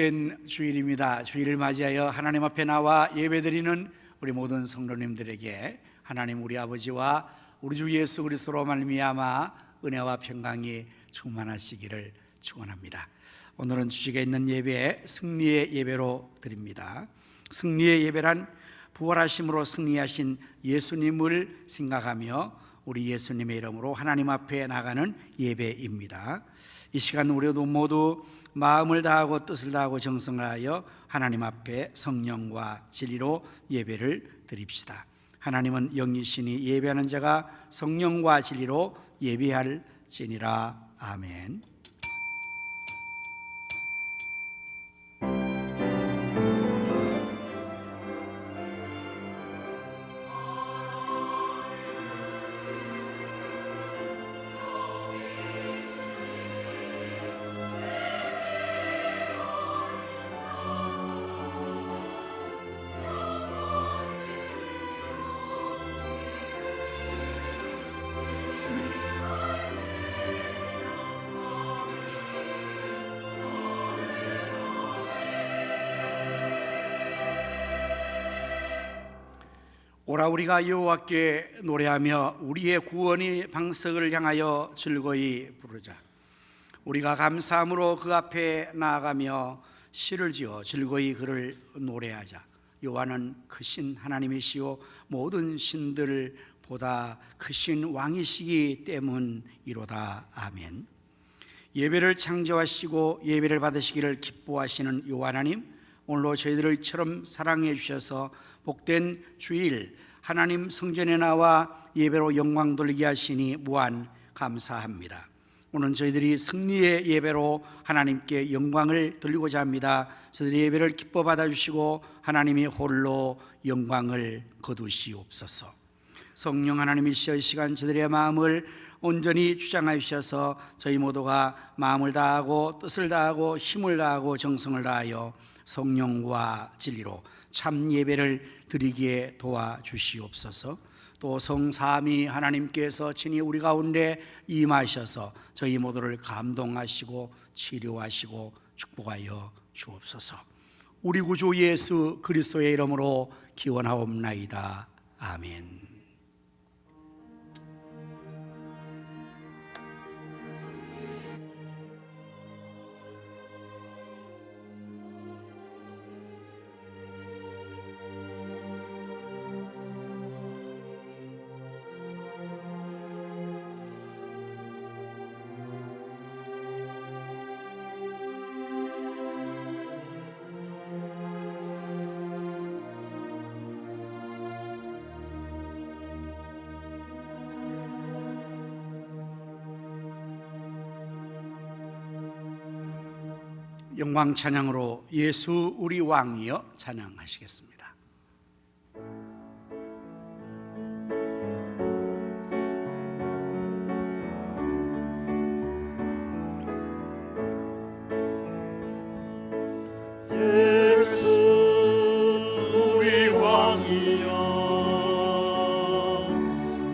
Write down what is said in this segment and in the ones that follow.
복된 주일입니다. 주일을 맞이하여 하나님 앞에 나와 예배드리는 우리 모든 성도님들에게 하나님 우리 아버지와 우리 주 예수 그리스도로 말미암아 은혜와 평강이 충만하시기를 축원합니다. 오늘은 주제가 있는 예배, 승리의 예배로 드립니다. 승리의 예배란 부활하심으로 승리하신 예수님을 생각하며 우리 예수님의 이름으로 하나님 앞에 나가는 예배입니다. 이 시간 우리도 모두 마음을 다하고 뜻을 다하고 정성을 하여 하나님 앞에 성령과 진리로 예배를 드립시다. 하나님은 영이시니 예배하는 자가 성령과 진리로 예배할지니라. 아멘. 오라 우리가 여호와께 노래하며 우리의 구원이 방석을 향하여 즐거이 부르자. 우리가 감사함으로 그 앞에 나아가며 시를 지어 즐거이 그를 노래하자. 여호와는 크신 하나님이시요 모든 신들보다 크신 왕이시기 때문이로다. 아멘. 예배를 창조하시고 예배를 받으시기를 기뻐하시는 여호와 하나님, 오늘로 저희들을 이처럼 사랑해 주셔서 복된 주일 하나님 성전에 나와 예배로 영광 돌리게 하시니 무한 감사합니다. 오늘 저희들이 승리의 예배로 하나님께 영광을 돌리고자 합니다. 저희들의 예배를 기뻐 받아주시고 하나님이 홀로 영광을 거두시옵소서. 성령 하나님이시여 이 시간 저희들의 마음을 온전히 주장하여 주셔서 저희 모두가 마음을 다하고 뜻을 다하고 힘을 다하고 정성을 다하여 성령과 진리로 참 예배를 드리기에 도와주시옵소서. 또 성삼위 하나님께서 친히 우리 가운데 임하셔서 저희 모두를 감동하시고 치료하시고 축복하여 주옵소서. 우리 구주 예수 그리스도의 이름으로 기원하옵나이다. 아멘. 영광 찬양으로 예수 우리 왕이여 찬양하시겠습니다. 예수 우리 왕이여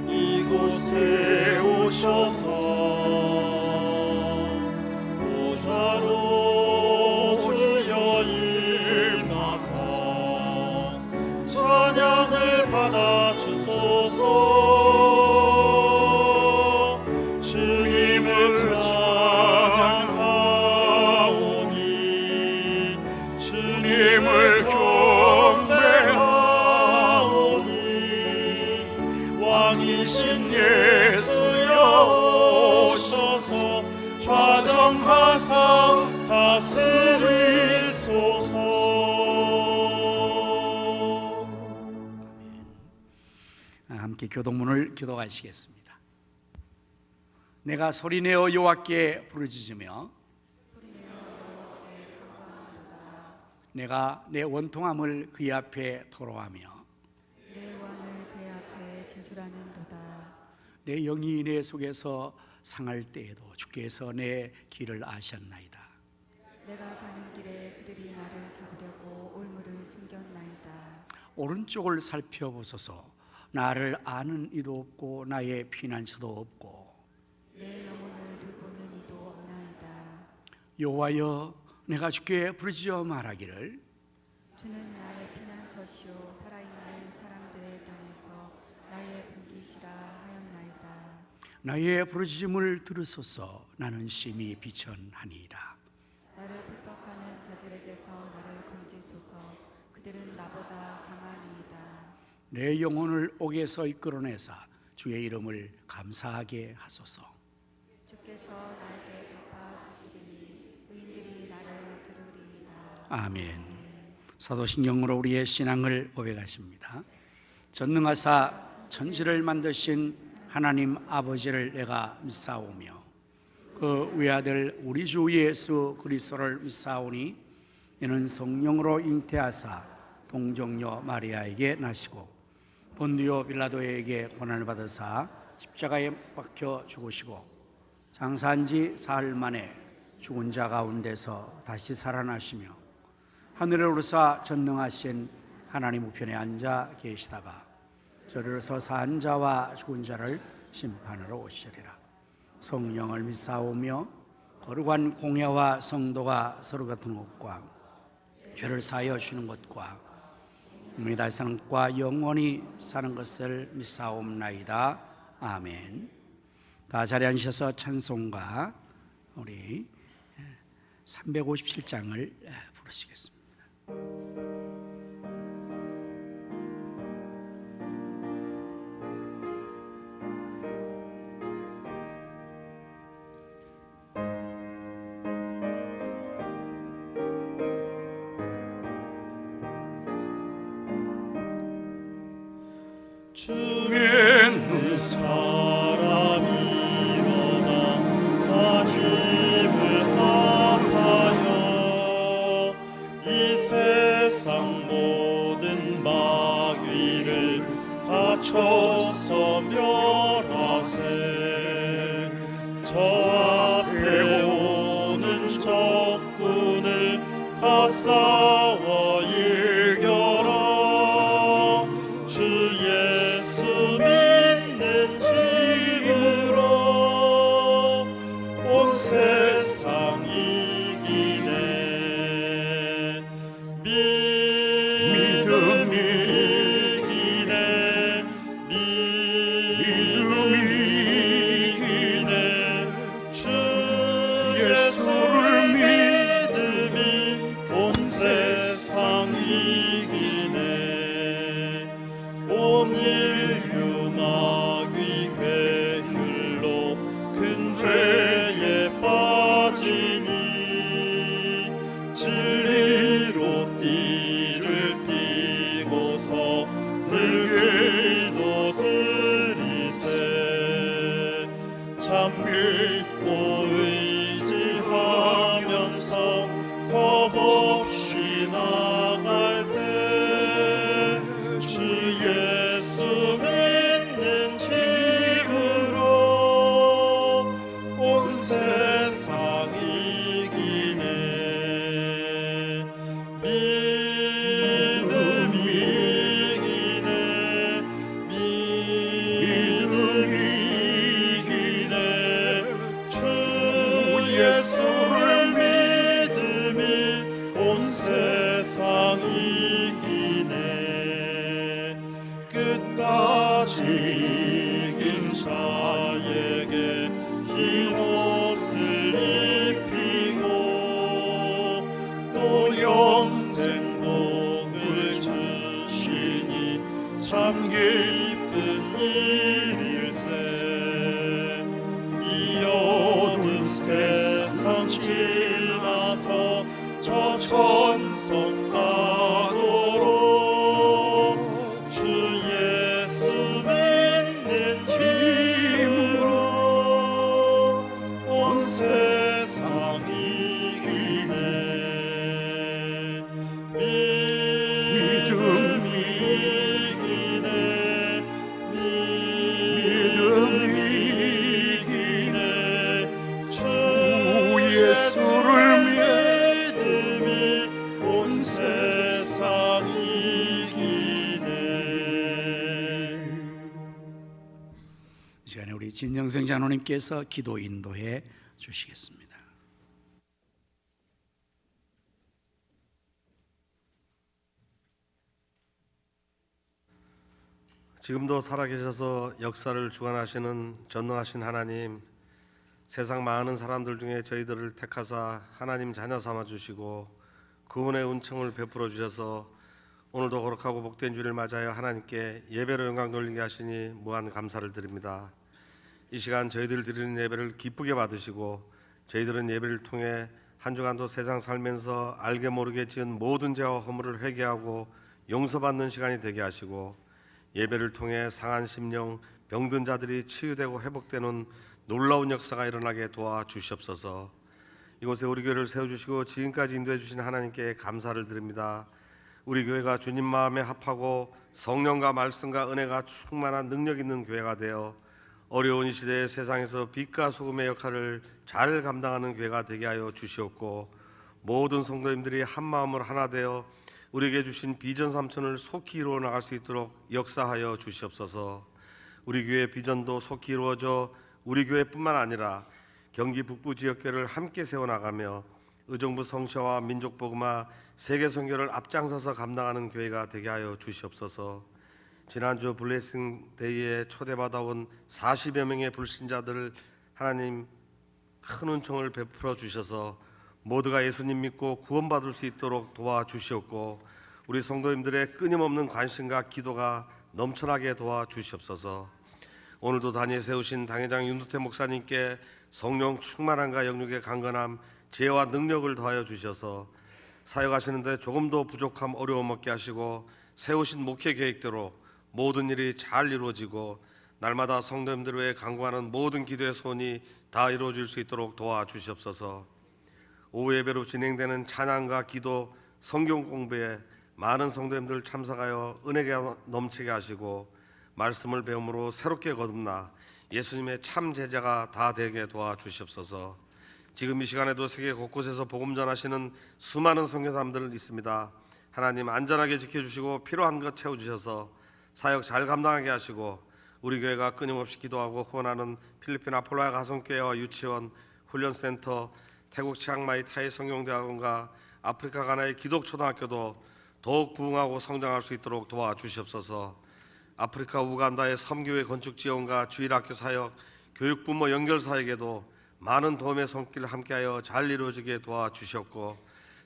이곳에 오셔서 받아 주소서. 주님을 찬양하오니 주님을 경배하오니 왕이신 예수여 오셔서 좌정하사 다스리소서. 함께 교동문을 기도하시겠습니다. 내가 소리내어 여호와께 부르짖으며 내가 내 원통함을 그의 앞에 토로하며 내 원을 그의 앞에 진술하는도다. 내 영이 내 속에서 상할 때에도 주께서 내 길을 아셨나이다. 내가 가는 길에 그들이 나를 잡으려고 올무를 숨겼나이다. 오른쪽을 살펴보소서. 나를 아는 이도 없고 나의 피난처도 없고 내 영혼을 돌보는 이도 없나이다. 여호와여 내가 주께 부르짖어 말하기를 주는 나의 피난처시오 살아있는 사람들의 땅에서 나의 분깃이라 하였나이다. 나의 부르짖음을 들으소서. 나는 심히 비천하니이다. 나를 핍박하는 자들에게서 나를 건지소서. 그들은 나보다 강하니이다. 내 영혼을 옥에서 이끌어내사 주의 이름을 감사하게 하소서. 주께서 나에게 갚아주시리니 의인들이 나를 들으리이다. 아멘. 사도신경으로 우리의 신앙을 고백하십니다. 전능하사 천지를 만드신 하나님 아버지를 내가 믿사오며 그 외아들 우리 주 예수 그리스도를 믿사오니 이는 성령으로 잉태하사 동정녀 마리아에게 나시고 본디오 빌라도에게 고난을 받으사 십자가에 박혀 죽으시고 장사한 지 사흘 만에 죽은 자 가운데서 다시 살아나시며 하늘에 오르사 전능하신 하나님 우편에 앉아 계시다가 저리로서 산 자와 죽은 자를 심판하러 오시리라. 성령을 믿사오며 거룩한 공회와 성도가 서로 같은 것과 죄를 사하여 주는 것과 믿다 사는 것과 영원히 사는 것을 믿사옵나이다. 아멘. 다 자리에 앉으셔서 찬송가 우리 357장을 부르시겠습니다. 주 믿는 사람이 일어나 다 힘을 합하여 이 세상 모든 마귀를 갖춰서 멸하세. 저 앞에 오는 적군을 다 싸워 이겨라. 주 예수 믿는 힘으로 온 세상 이기네. 믿음이 이기네. 믿음이 이기네. 주 예수를 믿음이 온 세상 이기네. 온 인류 마귀 괴휼로 큰 죄에 빠지니 진리로 띠를 띠고서 늘 기도 드리세. 참 믿고 의지하면서 겁 없이 나갈 때 주 예수 믿는 힘으로 온 세상 이기네. 믿음이 이기네. 믿음이 이기네. 주 예수를 믿음이 온 세상 이기네. 끝까지 이긴 자에게 흰 옷을 입히고 또 영생 복을 주시니 참 기쁜 일일세. 이 어두운 세상 지나서 저 천성 가도록 주 예수 믿는 힘으로 온 세상 이기네. 믿음이 이기네. 믿음이 이기네. 주 예수를 믿음이 온 세상 이기네. 이 시간에 우리 진정성 장로님께서 기도 인도해 주시겠습니다. 지금도 살아계셔서 역사를 주관하시는 전능하신 하나님, 세상 많은 사람들 중에 저희들을 택하사 하나님 자녀 삼아 주시고 구원의 은총을 베풀어 주셔서 오늘도 거룩하고 복된 주를 맞아요 하나님께 예배로 영광 돌리게 하시니 무한 감사를 드립니다. 이 시간 저희들 드리는 예배를 기쁘게 받으시고 저희들은 예배를 통해 한 주간도 세상 살면서 알게 모르게 지은 모든 죄와 허물을 회개하고 용서받는 시간이 되게 하시고 예배를 통해 상한 심령, 병든 자들이 치유되고 회복되는 놀라운 역사가 일어나게 도와주시옵소서. 이곳에 우리 교회를 세워주시고 지금까지 인도해 주신 하나님께 감사를 드립니다. 우리 교회가 주님 마음에 합하고 성령과 말씀과 은혜가 충만한 능력 있는 교회가 되어 어려운 이 시대의 세상에서 빛과 소금의 역할을 잘 감당하는 교회가 되게 하여 주시옵고 모든 성도님들이 한 마음으로 하나 되어 우리에게 주신 비전 3천을 속히 이루어 나갈 수 있도록 역사하여 주시옵소서. 우리 교회의 비전도 속히 이루어져 우리 교회뿐만 아니라 경기 북부 지역교회를 함께 세워나가며 의정부 성시와 민족복음화 세계 선교를 앞장서서 감당하는 교회가 되게 하여 주시옵소서. 지난주 블레싱 데이에 초대받아온 40여 명의 불신자들 하나님 큰 은총을 베풀어 주셔서 모두가 예수님 믿고 구원받을 수 있도록 도와주시옵고 우리 성도님들의 끊임없는 관심과 기도가 넘쳐나게 도와주시옵소서. 오늘도 단위에 세우신 당회장 윤두태 목사님께 성령 충만함과 영육의 강건함, 지혜와 능력을 더하여 주셔서 사역하시는데 조금도 부족함 어려움 없게 하시고 세우신 목회 계획대로 모든 일이 잘 이루어지고 날마다 성도님들 외에 간구하는 모든 기도의 소원이 다 이루어질 수 있도록 도와주시옵소서. 오후 예배로 진행되는 찬양과 기도, 성경 공부에 많은 성도님들 참석하여 은혜가 넘치게 하시고 말씀을 배움으로 새롭게 거듭나 예수님의 참 제자가 다 되게 도와주시옵소서. 지금 이 시간에도 세계 곳곳에서 복음 전하시는 수많은 선교사님들 있습니다. 하나님 안전하게 지켜주시고 필요한 것 채워주셔서 사역 잘 감당하게 하시고 우리 교회가 끊임없이 기도하고 후원하는 필리핀 아폴로아 가성교회와 유치원, 훈련센터, 태국 치앙마이 타이 성경대학원과 아프리카 가나의 기독초등학교도 더욱 부흥하고 성장할 수 있도록 도와주시옵소서. 아프리카 우간다의 섬교회 건축 지원과 주일학교 사역, 교육부모 연결 사역에도 많은 도움의 손길을 함께하여 잘 이루어지게 도와주셨고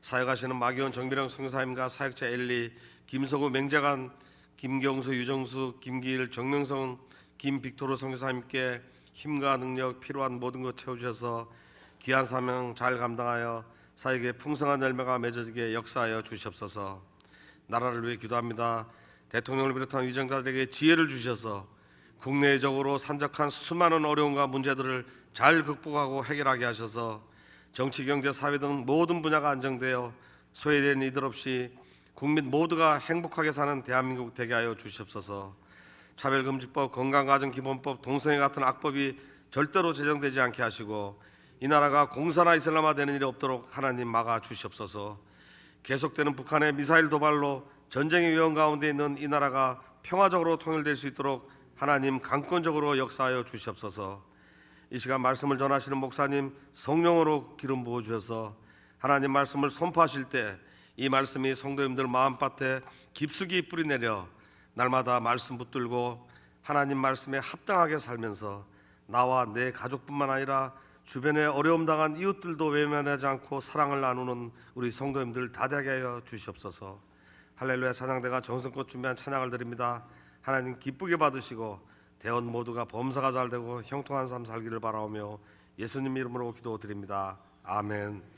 사역하시는 마기원 정비령 선교사님과 사역자 엘리, 김서구 맹자간, 김경수, 유정수, 김기일, 정명성, 김빅토르 선교사님께 힘과 능력 필요한 모든 것 채워주셔서 귀한 사명 잘 감당하여 사역에 풍성한 열매가 맺어지게 역사하여 주시옵소서. 나라를 위해 기도합니다. 대통령을 비롯한 위정자들에게 지혜를 주셔서 국내적으로 산적한 수많은 어려움과 문제들을 잘 극복하고 해결하게 하셔서 정치, 경제, 사회 등 모든 분야가 안정되어 소외된 이들 없이 국민 모두가 행복하게 사는 대한민국 되게 하여 주시옵소서. 차별금지법, 건강가정기본법, 동성애 같은 악법이 절대로 제정되지 않게 하시고 이 나라가 공산화 이슬람화되는 일이 없도록 하나님 막아 주시옵소서. 계속되는 북한의 미사일 도발로 전쟁의 위험 가운데 있는 이 나라가 평화적으로 통일될 수 있도록 하나님 강권적으로 역사하여 주시옵소서. 이 시간 말씀을 전하시는 목사님 성령으로 기름 부어주셔서 하나님 말씀을 선포하실 때 이 말씀이 성도님들 마음밭에 깊숙이 뿌리내려 날마다 말씀 붙들고 하나님 말씀에 합당하게 살면서 나와 내 가족뿐만 아니라 주변에 어려움 당한 이웃들도 외면하지 않고 사랑을 나누는 우리 성도님들 다 되게 하여 주시옵소서. 할렐루야 찬양대가 정성껏 준비한 찬양을 드립니다. 하나님 기쁘게 받으시고 대원 모두가 범사가 잘 되고 형통한 삶 살기를 바라오며 예수님 이름으로 기도드립니다. 아멘.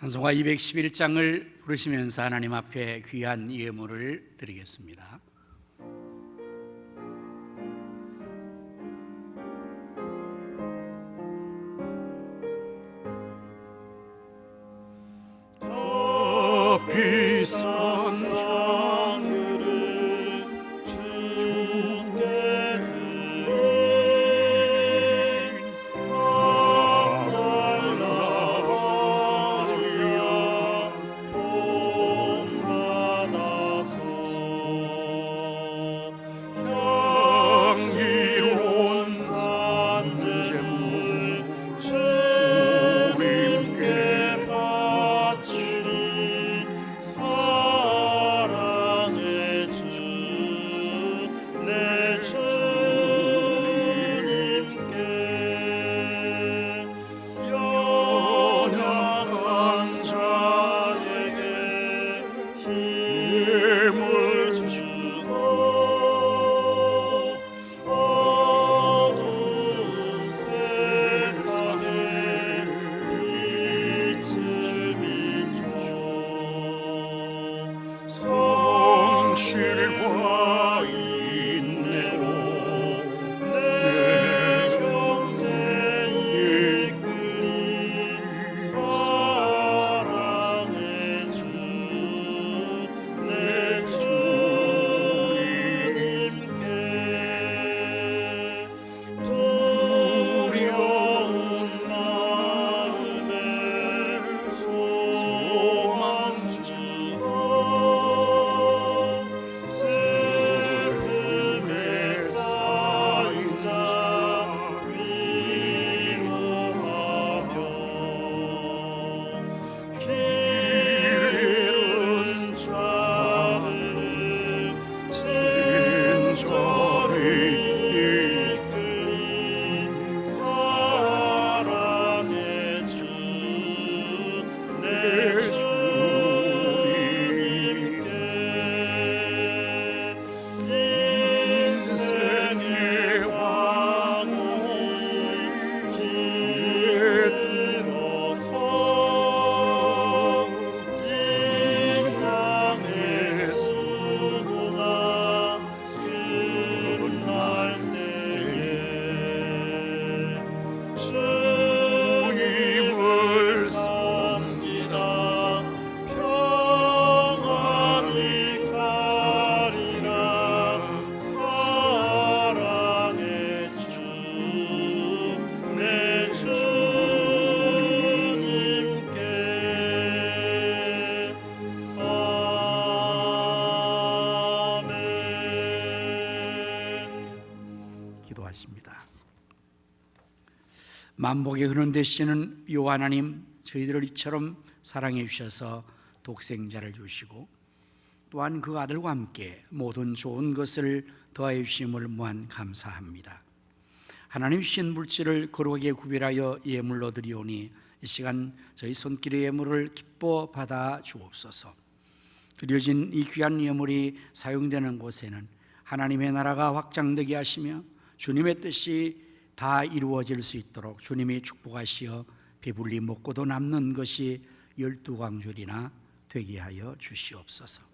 찬송가 211장을 부르시면서 하나님 앞에 귀한 예물을 드리겠습니다. 비싼 향으로 주님께 인생의 왕원이 길들어서 이 땅에 수고가 끝날 때에 주님을 섬기다 평안히 가리라. 사랑의 주 내 주님께 아멘. 기도하십니다. 만복의 근원 되시는 요 하나님, 저희들을 이처럼 사랑해 주셔서 독생자를 주시고 또한 그 아들과 함께 모든 좋은 것을 더하여 주심을 무한 감사합니다. 하나님 주신 물질을 거룩하게 구별하여 예물로 드리오니 이 시간 저희 손길의 예물을 기뻐 받아 주옵소서. 드려진 이 귀한 예물이 사용되는 곳에는 하나님의 나라가 확장되게 하시며 주님의 뜻이 다 이루어질 수 있도록 주님이 축복하시어 배불리 먹고도 남는 것이 12광줄이나 되게 하여 주시옵소서.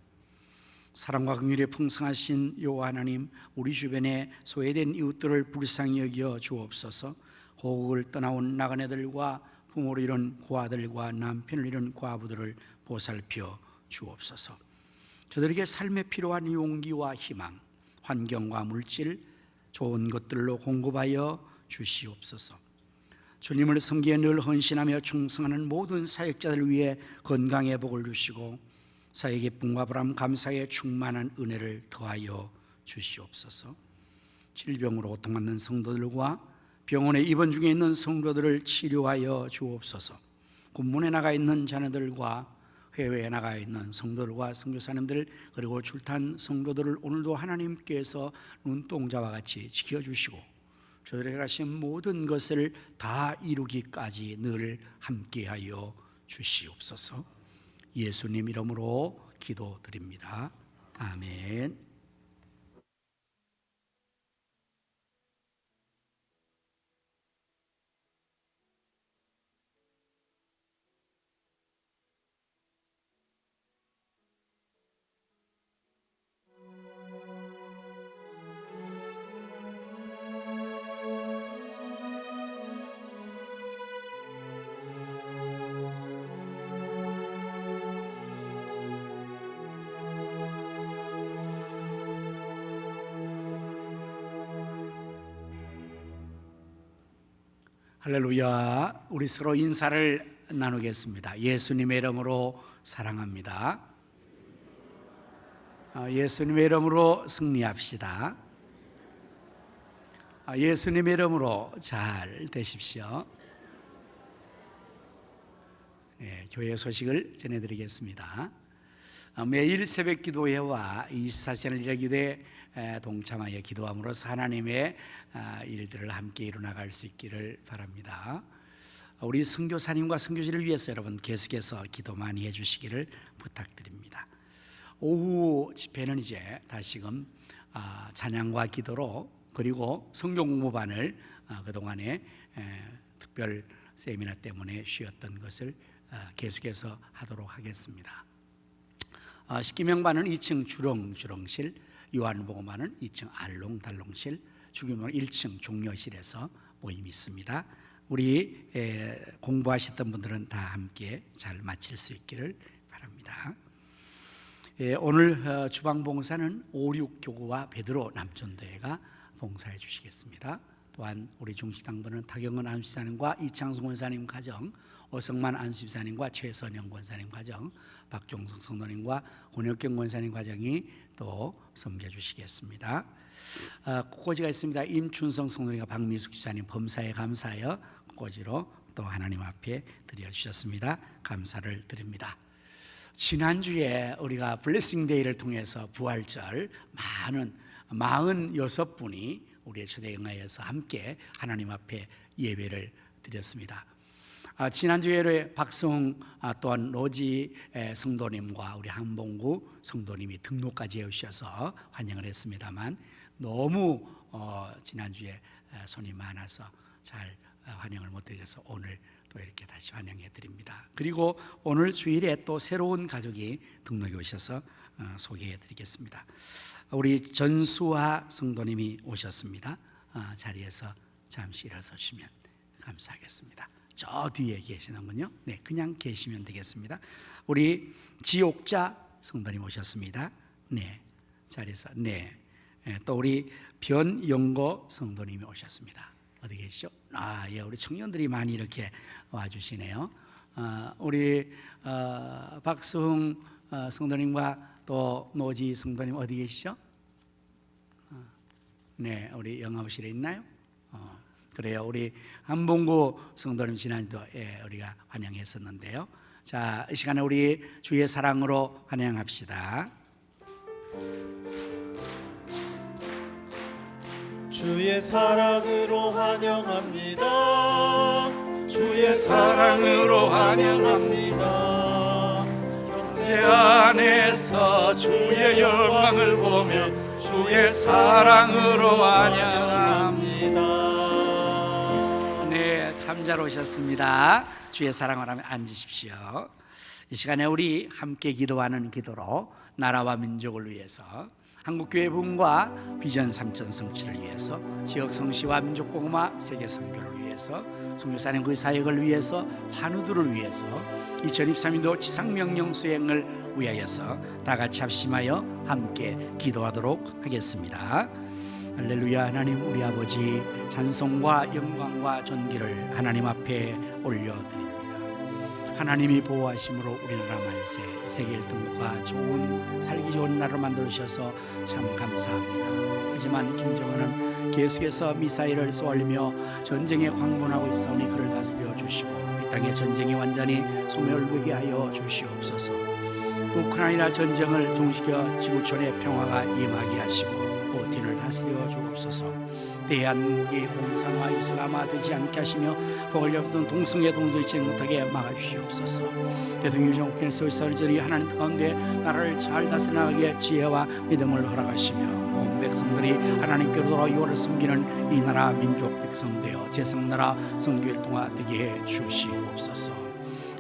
사랑과 긍휼에 풍성하신 요 하나님, 우리 주변에 소외된 이웃들을 불쌍히 여겨 주옵소서. 고국을 떠나온 나그네들과 부모를 잃은 고아들과 남편을 잃은 과부들을 보살펴 주옵소서. 저들에게 삶에 필요한 용기와 희망, 환경과 물질, 좋은 것들로 공급하여 주시옵소서. 주님을 섬기에 늘 헌신하며 충성하는 모든 사역자들 위해 건강의 복을 주시고 사역의 기쁨과 보람 감사에 충만한 은혜를 더하여 주시옵소서. 질병으로 고통받는 성도들과 병원에 입원 중에 있는 성도들을 치료하여 주옵소서. 군문에 나가 있는 자녀들과 해외에 나가 있는 성도들과 선교사님들 그리고 출탄 성도들을 오늘도 하나님께서 눈동자와 같이 지켜주시고 저들에게 하신 모든 것을 다 이루기까지 늘 함께하여 주시옵소서. 예수님 이름으로 기도드립니다. 아멘. 할렐루야. 우리 서로 인사를 나누겠습니다. 예수님의 이름으로 사랑합니다. 예수님의 이름으로 승리합시다. 예수님의 이름으로 잘 되십시오. 네, 교회 소식을 전해드리겠습니다. 매일 새벽 기도회와 24시간 일야 기도에 동참하여 기도함으로써 하나님의 일들을 함께 이루어나갈 수 있기를 바랍니다. 우리 선교사님과 선교지를 위해서 여러분 계속해서 기도 많이 해주시기를 부탁드립니다. 오후 집회는 이제 다시금 찬양과 기도로 그리고 성경 공부반을 그동안에 특별 세미나 때문에 쉬었던 것을 계속해서 하도록 하겠습니다. 십기명반은 2층 주렁주렁실, 요한복음반은 2층 알롱달롱실, 주기도는 1층 종료실에서 모임이 있습니다. 우리 공부하셨던 분들은 다 함께 잘 마칠 수 있기를 바랍니다. 오늘 주방봉사는 56교구와 베드로 남전도회가 봉사해 주시겠습니다. 또한 우리 중식당부는 타경은 안수집사님과 이창성 권사님 가정, 오성만 안수집사님과 최선영 권사님 가정, 박종석 성도님과 권혁경 권사님 가정이 또 섬겨주시겠습니다. 꽃꽂이가 있습니다. 임춘성 성도님과 박미숙 집사님 범사에 감사하여 꽃꽂이로 또 하나님 앞에 드려주셨습니다. 감사를 드립니다. 지난주에 우리가 블레싱데이를 통해서 부활절 많은 46분이 우리의 초대 영화에서 함께 하나님 앞에 예배를 드렸습니다. 지난주에 박성 또한 로지 성도님과 우리 한봉구 성도님이 등록까지 해주셔서 환영을 했습니다만 너무 지난주에 손이 많아서 잘 환영을 못 드려서 오늘 또 이렇게 다시 환영해 드립니다. 그리고 오늘 주일에 또 새로운 가족이 등록해 오셔서 소개해 드리겠습니다. 우리 전수아 성도님이 오셨습니다. 자리에서 잠시 일어서시면 감사하겠습니다. 저 뒤에 계시는군요. 네, 그냥 계시면 되겠습니다. 우리 지옥자 성도님 오셨습니다. 네, 자리에서. 네, 또 우리 변영거 성도님이 오셨습니다. 어디 계시죠? 예, 우리 청년들이 많이 이렇게 와주시네요. 우리 박수흥 성도님과 또 노지 성도님 어디 계시죠? 네, 우리 영업실에 있나요? 그래요. 우리 한봉구 성도님 지난주도 우리가 환영했었는데요. 자, 이 시간에 우리 주의 사랑으로 환영합시다. 주의 사랑으로 환영합니다. 주의 사랑으로 환영합니다. 형제 안에서 주의 영광을 보며 주의 사랑으로 환영합니다. 네, 참 잘 오셨습니다. 주의 사랑을 하며 앉으십시오. 이 시간에 우리 함께 기도하는 기도로 나라와 민족을 위해서, 한국교회 부흥과 비전 3천 성취를 위해서, 지역 성시와 민족 복음화 세계 선교를 위해서, 선교사님 그 사역을 위해서, 환우들을 위해서 2023년도 지상명령 수행을 위하여서 다 같이 합심하여 함께 기도하도록 하겠습니다. 할렐루야. 하나님 우리 아버지, 찬송과 영광과 존귀를 하나님 앞에 올려드립니다. 하나님이 보호하심으로 우리나라 만세, 세계 1등과 좋은 살기 좋은 나라로 만들어주셔서 참 감사합니다. 하지만 김정은은 계속해서 미사일을 쏘아올리며 전쟁에 광분하고 있사오니 그를 다스려 주시고 이 땅의 전쟁이 완전히 소멸되게 하여 주시옵소서. 우크라이나 전쟁을 종식시켜 지구촌의 평화가 임하게 하시고 푸틴을 다스려 주옵소서. 대한민국이 공산화 이슬람화 되지 않게 하시며 복을 잡던 동성애 동서있지 못하게 막아주시옵소서. 대통령 정권의 설설저리 하나님 가운데 나라를 잘 다스려나가게 지혜와 믿음을 허락하시며 온 백성들이 하나님께로 돌아 유월을 섬기는 이 나라 민족 백성 되어 제성나라 선교일동화 되게 해 주시옵소서.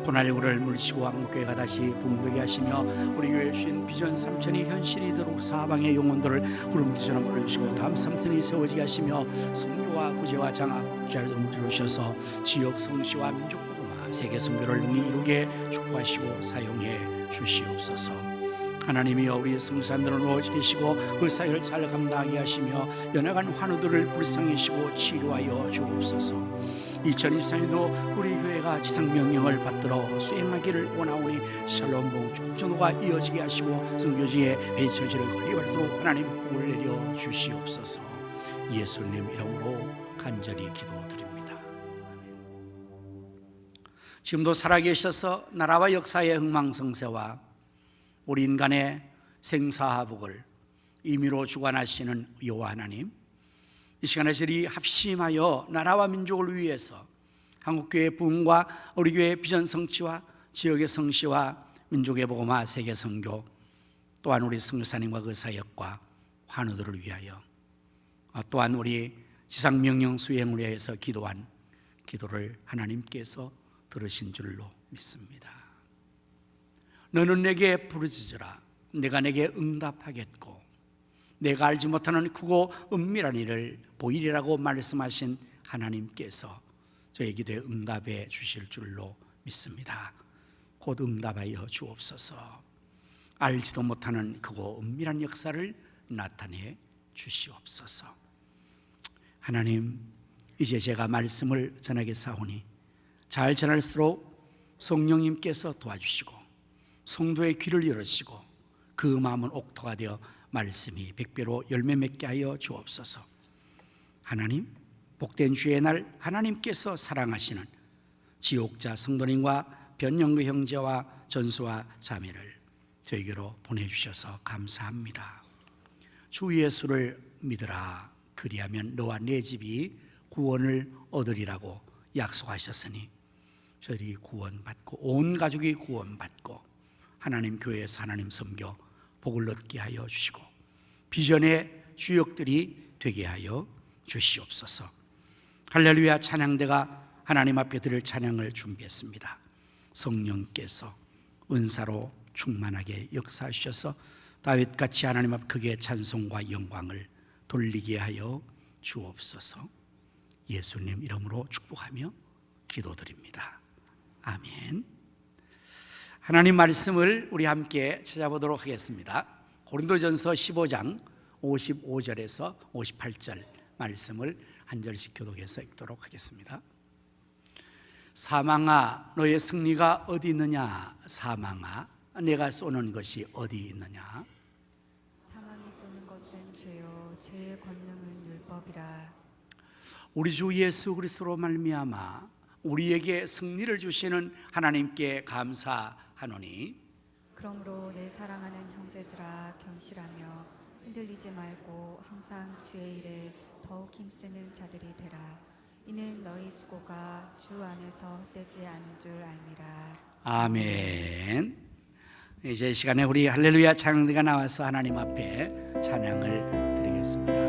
코로나19를 물리치고 한국교회가 다시 붕괴하게 하시며 우리 교회에 주신 비전 3천이 현실이 되도록 사방의 영혼들을 구름기처럼 보내주시고 다음 3천이 세워지게 하시며 선교와 구제와 장학 국제를 이루셔서 지역 성시와 민족 복음화 세계 선교를 능히 이루게 축복하시고 사용해 주시옵소서. 하나님이여 우리 성산들을 놓으시고 그 사역을 잘 감당하게 하시며 연약한 환우들을 불쌍히시고 치료하여 주옵소서. 2024년도 우리 교회가 지상명령을 받들어 수행하기를 원하오니 샬롬 봉축 전도가 이어지게 하시고 선교지에 회처지를 건립할수록 하나님 복을 내려 주시옵소서. 예수님 이름으로 간절히 기도드립니다. 아멘. 지금도 살아계셔서 나라와 역사의 흥망성쇠와 우리 인간의 생사화복을 임의로 주관하시는 여호와 하나님, 이 시간에 저희 합심하여 나라와 민족을 위해서 한국교회 부흥과 우리 교회의 비전 성취와 지역의 성시와 민족의 복음화 세계 선교, 또한 우리 선교사님과 그 사역과 환우들을 위하여, 또한 우리 지상명령 수행을 위해서 기도한 기도를 하나님께서 들으신 줄로 믿습니다. 너는 내게 부르짖으라. 내가 내게 응답하겠고 내가 알지 못하는 크고 은밀한 일을 보이리라고 말씀하신 하나님께서 저희 기도에 응답해 주실 줄로 믿습니다. 곧 응답하여 주옵소서. 알지도 못하는 크고 은밀한 역사를 나타내 주시옵소서. 하나님, 이제 제가 말씀을 전하겠사오니 잘 전할수록 성령님께서 도와주시고 성도의 귀를 열으시고 그 마음은 옥토가 되어 말씀이 백배로 열매 맺게 하여 주옵소서. 하나님, 복된 주의 날 하나님께서 사랑하시는 지옥자 성도님과 변영구 형제와 전수와 자매를 저에게로 보내주셔서 감사합니다. 주 예수를 믿으라. 그리하면 너와 내 집이 구원을 얻으리라고 약속하셨으니 저희들이 구원받고 온 가족이 구원받고 하나님 교회에서 하나님 섬겨 복을 얻게 하여 주시고 비전의 주역들이 되게 하여 주시옵소서. 할렐루야. 찬양대가 하나님 앞에 드릴 찬양을 준비했습니다. 성령께서 은사로 충만하게 역사하셔서 다윗같이 하나님 앞 크게 찬송과 영광을 돌리게 하여 주옵소서. 예수님 이름으로 축복하며 기도드립니다. 아멘. 하나님 말씀을 우리 함께 찾아보도록 하겠습니다. 고린도전서 15장 55절에서 58절 말씀을 한 절씩 교독해서 읽도록 하겠습니다. 사망아 너의 승리가 어디 있느냐. 사망아 내가 쏘는 것이 어디 있느냐. 사망이 쏘는 것은 죄요 죄의 권능은 율법이라. 우리 주 예수 그리스도로 말미암아 우리에게 승리를 주시는 하나님께 감사하노니 그러므로 내 사랑하는 형제들아 견실하며 흔들리지 말고 항상 주의 일에 더욱 힘쓰는 자들이 되라. 이는 너희 수고가 주 안에서 헛되지 않은 줄 알미라. 아멘. 이제 이 시간에 우리 할렐루야 찬양대가 나와서 하나님 앞에 찬양을 드리겠습니다.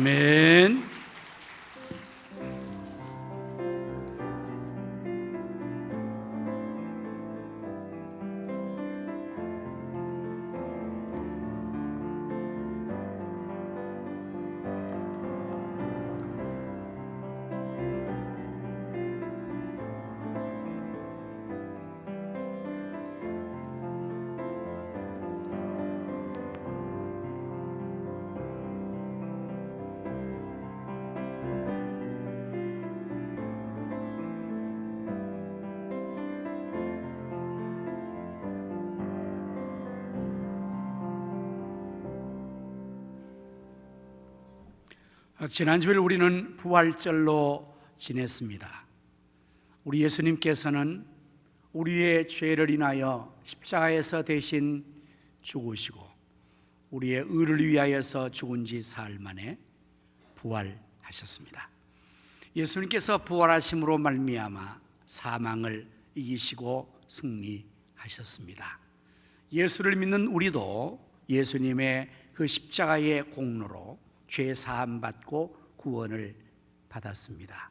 아멘. 지난 주일 우리는 부활절로 지냈습니다. 우리 예수님께서는 우리의 죄를 인하여 십자가에서 대신 죽으시고 우리의 의를 위하여서 죽은 지 사흘 만에 부활하셨습니다. 예수님께서 부활하심으로 말미암아 사망을 이기시고 승리하셨습니다. 예수를 믿는 우리도 예수님의 그 십자가의 공로로 죄 사함 받고 구원을 받았습니다.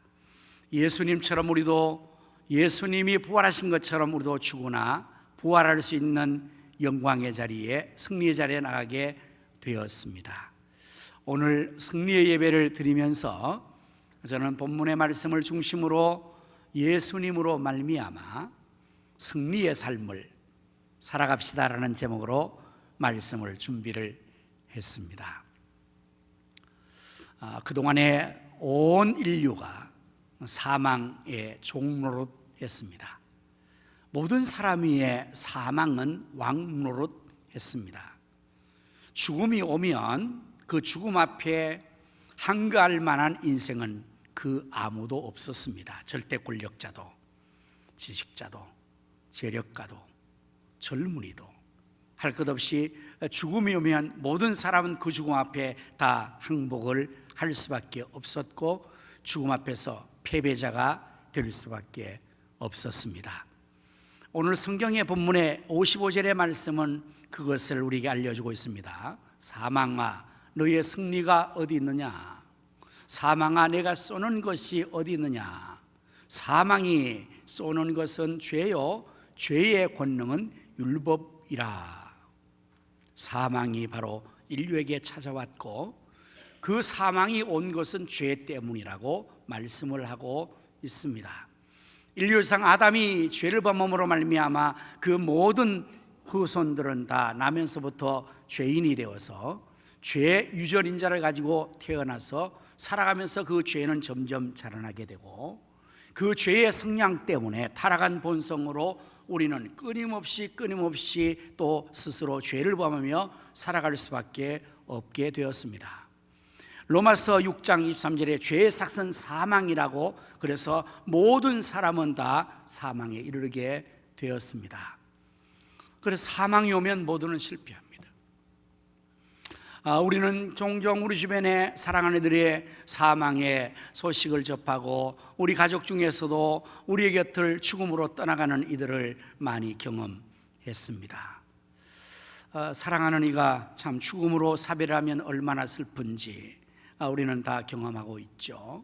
예수님처럼 우리도 예수님이 부활하신 것처럼 우리도 죽으나 부활할 수 있는 영광의 자리에, 승리의 자리에 나가게 되었습니다. 오늘 승리의 예배를 드리면서 저는 본문의 말씀을 중심으로 예수님으로 말미암아 승리의 삶을 살아갑시다라는 제목으로 말씀을 준비를 했습니다. 그동안에 온 인류가 사망의 종노릇했습니다. 모든 사람 위에 사망은 왕노릇했습니다. 죽음이 오면 그 죽음 앞에 한가할 만한 인생은 그 아무도 없었습니다. 절대 권력자도, 지식자도, 재력가도, 젊은이도 할 것 없이 죽음이 오면 모든 사람은 그 죽음 앞에 다 항복을 할 수밖에 없었고 죽음 앞에서 패배자가 될 수밖에 없었습니다. 오늘 성경의 본문의 55절의 말씀은 그것을 우리에게 알려주고 있습니다. 사망아 너의 승리가 어디 있느냐? 사망아 내가 쏘는 것이 어디 있느냐? 사망이 쏘는 것은 죄요 죄의 권능은 율법이라. 사망이 바로 인류에게 찾아왔고 그 사망이 온 것은 죄 때문이라고 말씀을 하고 있습니다. 인류상 아담이 죄를 범함으로 말미암아 그 모든 후손들은 다 나면서부터 죄인이 되어서 죄 유전인자를 가지고 태어나서 살아가면서 그 죄는 점점 자라나게 되고 그 죄의 성량 때문에 타락한 본성으로 우리는 끊임없이 또 스스로 죄를 범하며 살아갈 수밖에 없게 되었습니다. 로마서 6장 23절에 죄의 삭은 사망이라고, 그래서 모든 사람은 다 사망에 이르게 되었습니다. 그래서 사망이 오면 모두는 실패합니다. 우리는 종종 우리 주변에 사랑하는 이들의 사망의 소식을 접하고 우리 가족 중에서도 우리의 곁을 죽음으로 떠나가는 이들을 많이 경험했습니다. 사랑하는 이가 참 죽음으로 사별하면 얼마나 슬픈지 우리는 다 경험하고 있죠.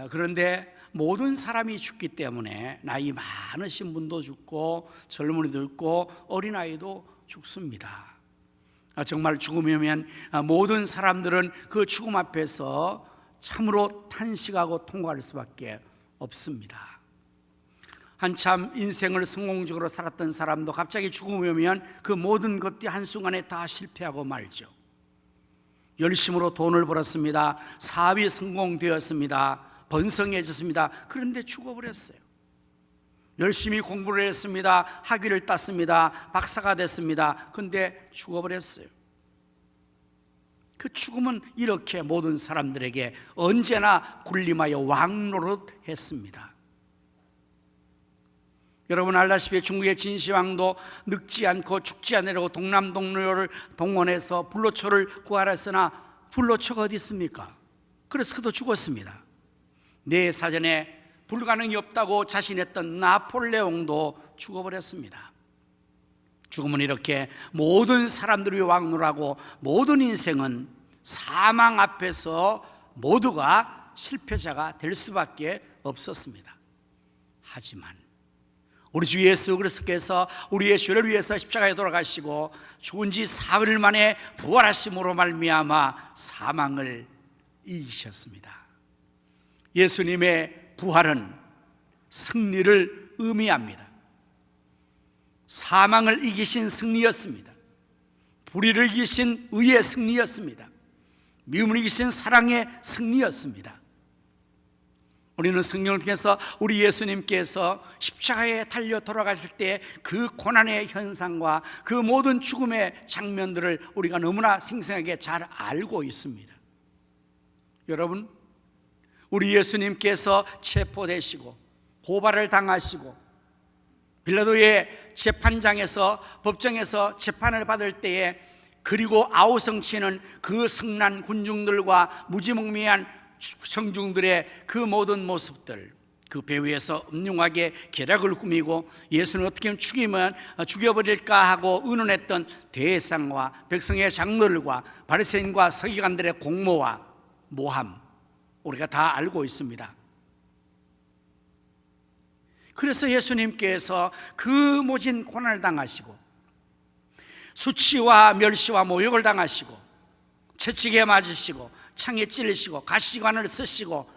그런데 모든 사람이 죽기 때문에 나이 많으신 분도 죽고 젊은이도 죽고 어린아이도 죽습니다. 정말 죽음이 오면 모든 사람들은 그 죽음 앞에서 참으로 탄식하고 통곡할 수밖에 없습니다. 한참 인생을 성공적으로 살았던 사람도 갑자기 죽음이 오면 그 모든 것들이 한순간에 다 실패하고 말죠. 열심으로 돈을 벌었습니다. 사업이 성공되었습니다. 번성해졌습니다. 그런데 죽어버렸어요. 열심히 공부를 했습니다. 학위를 땄습니다. 박사가 됐습니다. 그런데 죽어버렸어요. 그 죽음은 이렇게 모든 사람들에게 언제나 군림하여 왕노릇했습니다. 여러분 알다시피 중국의 진시황도 늙지 않고 죽지 않으려고 동남동료를 동원해서 불로초를 구하랬으나 불로초가 어디 있습니까? 그래서 그도 죽었습니다. 내 사전에 불가능이 없다고 자신했던 나폴레옹도 죽어버렸습니다. 죽음은 이렇게 모든 사람들이 왕노라고 모든 인생은 사망 앞에서 모두가 실패자가 될 수밖에 없었습니다. 하지만 우리 주 예수 그리스도께서 우리의 죄를 위해서 십자가에 돌아가시고 죽은 지 사흘 만에 부활하심으로 말미암아 사망을 이기셨습니다. 예수님의 부활은 승리를 의미합니다. 사망을 이기신 승리였습니다. 불의를 이기신 의의 승리였습니다. 미움을 이기신 사랑의 승리였습니다. 우리는 성경을 통해서 우리 예수님께서 십자가에 달려 돌아가실 때 그 고난의 현상과 그 모든 죽음의 장면들을 우리가 너무나 생생하게 잘 알고 있습니다. 여러분, 우리 예수님께서 체포되시고 고발을 당하시고 빌라도의 재판장에서 법정에서 재판을 받을 때에 그리고 아우성치는 그 성난 군중들과 무지몽매한 청중들의 그 모든 모습들, 그 배후에서 음흉하게 계략을 꾸미고 예수는 어떻게 하면 죽여버릴까 하고 의논했던 대상과 백성의 장로들과 바리새인과 서기관들의 공모와 모함, 우리가 다 알고 있습니다. 그래서 예수님께서 그 모진 고난을 당하시고 수치와 멸시와 모욕을 당하시고 채찍에 맞으시고 창에 찔리시고 가시관을 쓰시고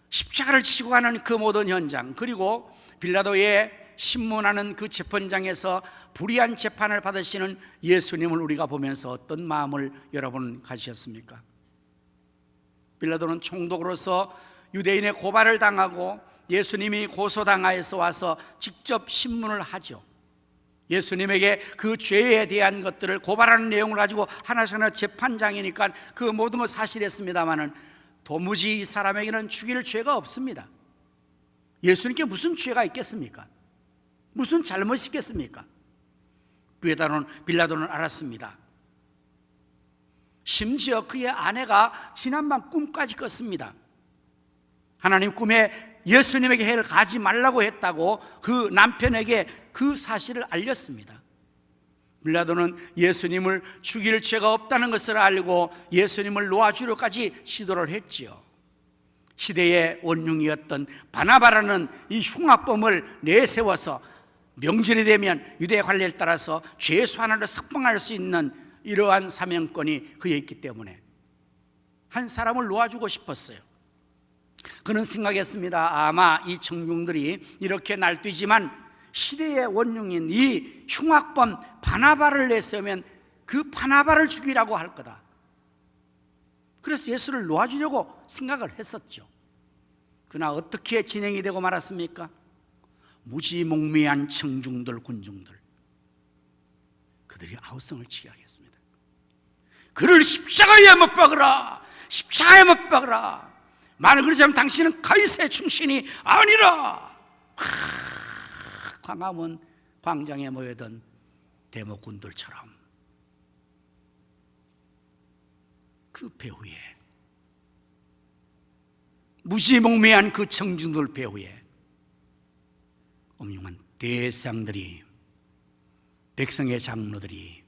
십자가를 치고 가는 그 모든 현장, 그리고 빌라도의 신문하는 그 재판장에서 불의한 재판을 받으시는 예수님을 우리가 보면서 어떤 마음을 여러분 가지셨습니까? 빌라도는 총독으로서 유대인의 고발을 당하고 예수님이 고소당하여서 와서 직접 신문을 하죠. 예수님에게 그 죄에 대한 것들을 고발하는 내용을 가지고 하나씩 재판장이니까 그 모든 건 사실했습니다마는 도무지 이 사람에게는 죽일 죄가 없습니다. 예수님께 무슨 죄가 있겠습니까? 무슨 잘못이 있겠습니까? 빌라도는 알았습니다. 심지어 그의 아내가 지난밤 꿈까지 꿨습니다. 하나님 꿈에 예수님에게 해를 가지 말라고 했다고 그 남편에게 그 사실을 알렸습니다. 빌라도는 예수님을 죽일 죄가 없다는 것을 알고 예수님을 놓아주려까지 시도를 했지요. 시대의 원흉이었던 바나바라는 이 흉악범을 내세워서 명절이 되면 유대 관례에 따라서 죄수하나를 석방할 수 있는 이러한 사명권이 그에 있기 때문에 한 사람을 놓아주고 싶었어요. 그는 생각했습니다. 아마 이 청중들이 이렇게 날뛰지만 시대의 원흉인 이 흉악범 바나바를 내세우면 그 바나바를 죽이라고 할 거다. 그래서 예수를 놓아주려고 생각을 했었죠. 그러나 어떻게 진행이 되고 말았습니까? 무지몽매한 청중들, 군중들, 그들이 아우성을 치게 하겠습니다. 그를 십자가에 못 박으라, 십자가에 못 박으라. 만일 그러지 않으면 당신은 가이사의 충신이 아니라. 광화문 광장에 모여든 대목군들처럼 그 배후에, 무지몽매한 그 청중들 배후에 음흉한 대상들이, 백성의 장로들이,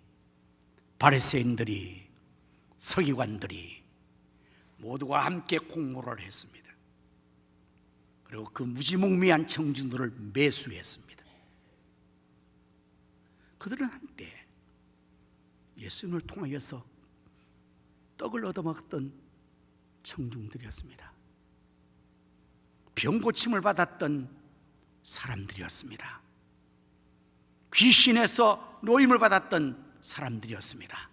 바리새인들이, 서기관들이 모두가 함께 공모를 했습니다. 그리고 그 무지몽매한 청중들을 매수했습니다. 그들은 한때 예수님을 통하여서 떡을 얻어먹던 청중들이었습니다. 병고침을 받았던 사람들이었습니다. 귀신에서 노임을 받았던 사람들이었습니다.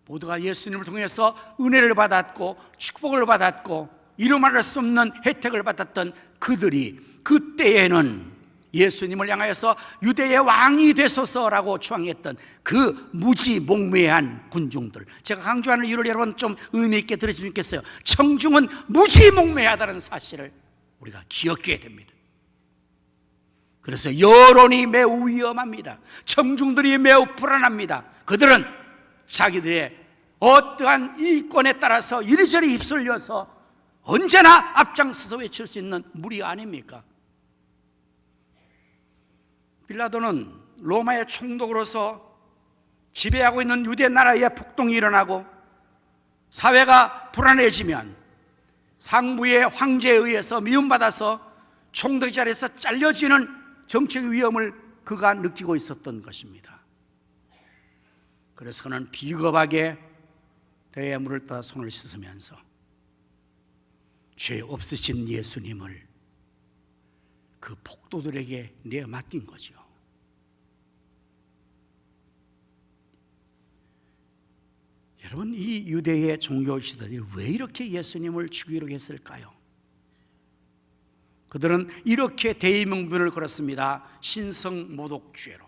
모두가 예수님을 통해서 은혜를 받았고 축복을 받았고 이루 말할 수 없는 혜택을 받았던 그들이 그때에는 예수님을 향하여서 유대의 왕이 되소서라고 추앙했던 그 무지몽매한 군중들, 제가 강조하는 이유를 여러분 좀 의미 있게 들으시면 좋겠어요. 청중은 무지몽매하다는 사실을 우리가 기억해야 됩니다. 그래서 여론이 매우 위험합니다. 청중들이 매우 불안합니다. 그들은 자기들의 어떠한 이권에 따라서 이리저리 휩쓸려서 언제나 앞장서서 외칠 수 있는 무리 아닙니까? 빌라도는 로마의 총독으로서 지배하고 있는 유대 나라에 폭동이 일어나고 사회가 불안해지면 상부의 황제에 의해서 미움받아서 총독 자리에서 잘려지는 정치적 위험을 그가 느끼고 있었던 것입니다. 그래서 그는 비겁하게 대에 물을 떠 손을 씻으면서 죄 없으신 예수님을 그 폭도들에게 내어 맡긴 거죠. 여러분, 이 유대의 종교 지도자들이 왜 이렇게 예수님을 죽이려고 했을까요? 그들은 이렇게 대의명분을 걸었습니다. 신성모독죄로.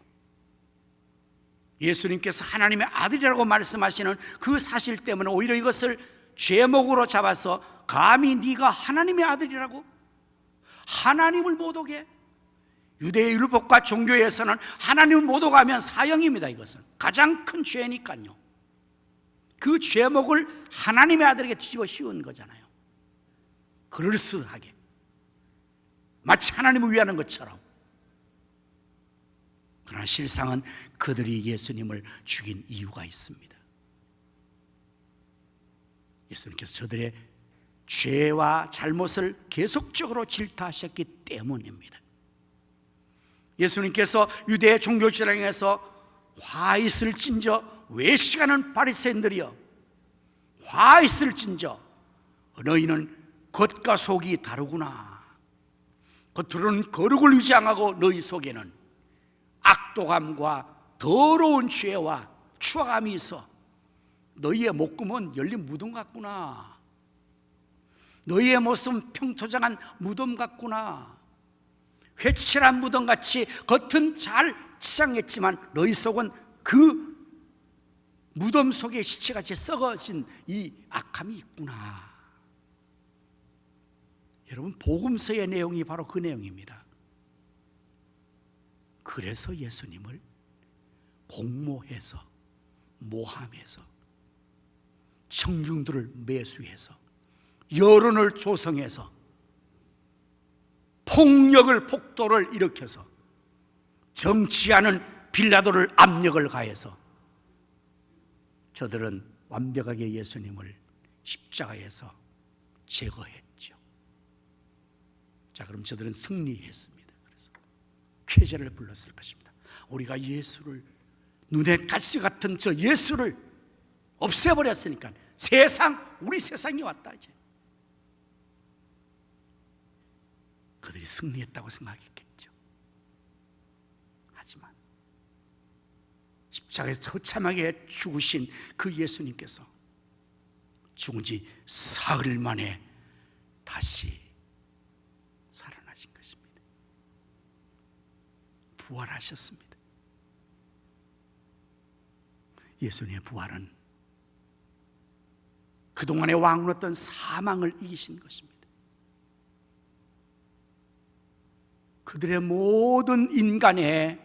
예수님께서 하나님의 아들이라고 말씀하시는 그 사실 때문에 오히려 이것을 죄목으로 잡아서 감히 네가 하나님의 아들이라고? 하나님을 모독해? 유대의 율법과 종교에서는 하나님을 모독하면 사형입니다. 이것은 가장 큰 죄니까요. 그 죄목을 하나님의 아들에게 뒤집어 씌운 거잖아요. 그럴듯하게 마치 하나님을 위하는 것처럼. 그러나 실상은 그들이 예수님을 죽인 이유가 있습니다. 예수님께서 저들의 죄와 잘못을 계속적으로 질타하셨기 때문입니다. 예수님께서 유대 종교 지도자에서 화잇을 찐저 외식하는 바리새인들이여, 화잇을 찐저 너희는 겉과 속이 다르구나. 겉으로는 거룩을 위장하고 너희 속에는 악독함과 더러운 죄와 추악함이 있어. 너희의 목구멍은 열린 무덤 같구나. 너희의 모습은 평토장한 무덤 같구나. 회칠한 무덤같이 겉은 잘 치장했지만 너희 속은 그 무덤 속에 시체같이 썩어진 이 악함이 있구나. 여러분, 복음서의 내용이 바로 그 내용입니다. 그래서 예수님을 공모해서, 모함해서, 청중들을 매수해서, 여론을 조성해서, 폭력을, 폭도를 일으켜서, 정치하는 빌라도를 압력을 가해서 저들은 완벽하게 예수님을 십자가에서 제거했죠. 자, 그럼 저들은 승리했습니다. 그래서 쾌제를 불렀을 것입니다. 우리가 예수를, 눈에 가시 같은 저 예수를 없애버렸으니까 우리 세상이 왔다. 이제 그들이 승리했다고 생각했겠죠. 하지만 십자가에서 처참하게 죽으신 그 예수님께서 죽은 지 사흘 만에 다시 살아나신 것입니다. 부활하셨습니다. 예수님의 부활은 그동안에 왕노했던 사망을 이기신 것입니다. 그들의 모든 인간의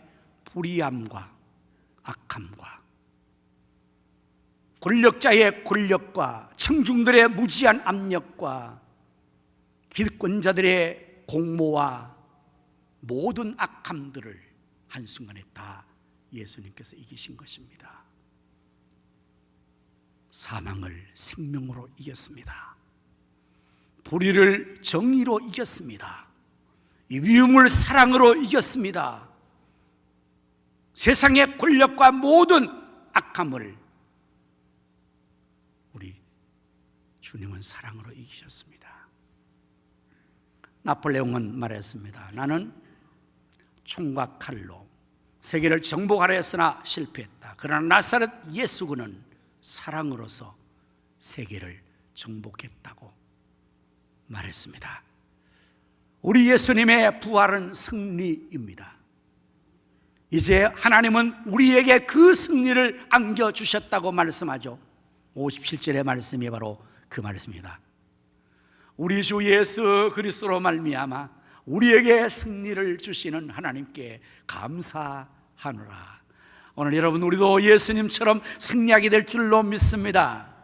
불의함과 악함과 권력자의 권력과 청중들의 무지한 압력과 기득권자들의 공모와 모든 악함들을 한순간에 다 예수님께서 이기신 것입니다. 사망을 생명으로 이겼습니다. 불의를 정의로 이겼습니다. 이 미움을 사랑으로 이겼습니다. 세상의 권력과 모든 악함을 우리 주님은 사랑으로 이기셨습니다. 나폴레옹은 말했습니다. 나는 총과 칼로 세계를 정복하려 했으나 실패했다. 그러나 나사렛 예수 그는 사랑으로서 세계를 정복했다고 말했습니다. 우리 예수님의 부활은 승리입니다. 이제 하나님은 우리에게 그 승리를 안겨주셨다고 말씀하죠. 57절의 말씀이 바로 그 말씀입니다. 우리 주 예수 그리스도로 말미암아 우리에게 승리를 주시는 하나님께 감사하노라. 오늘 여러분, 우리도 예수님처럼 승리하게 될 줄로 믿습니다.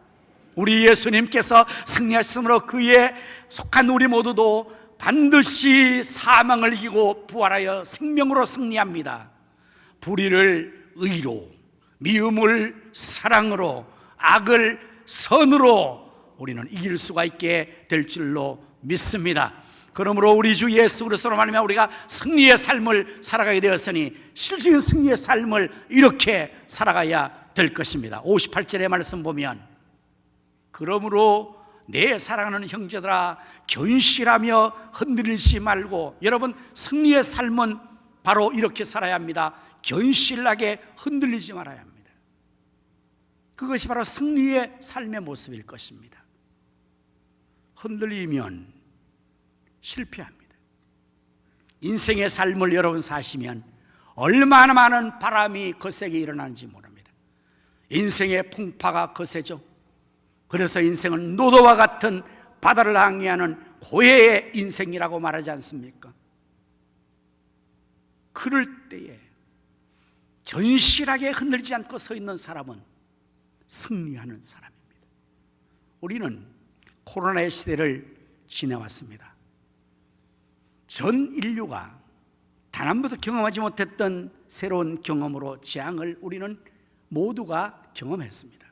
우리 예수님께서 승리하셨으므로 그에 속한 우리 모두도 반드시 사망을 이기고 부활하여 생명으로 승리합니다. 불의를 의로, 미움을 사랑으로, 악을 선으로 우리는 이길 수가 있게 될 줄로 믿습니다. 그러므로 우리 주 예수 그리스도로 말미암아 우리가 승리의 삶을 살아가게 되었으니 실질적인 승리의 삶을 이렇게 살아가야 될 것입니다. 58절의 말씀 보면, 그러므로 내 사랑하는 형제들아 견실하며 흔들리지 말고. 여러분, 승리의 삶은 바로 이렇게 살아야 합니다. 견실하게 흔들리지 말아야 합니다. 그것이 바로 승리의 삶의 모습일 것입니다. 흔들리면 실패합니다. 인생의 삶을 여러분 사시면 얼마나 많은 바람이 거세게 일어나는지 모릅니다. 인생의 풍파가 거세죠. 그래서 인생은 노도와 같은 바다를 항해하는 고해의 인생이라고 말하지 않습니까? 그럴 때에 견실하게 흔들지 않고 서 있는 사람은 승리하는 사람입니다. 우리는 코로나의 시대를 지내왔습니다. 전 인류가 단 한 번도 경험하지 못했던 새로운 경험으로 재앙을 우리는 모두가 경험했습니다.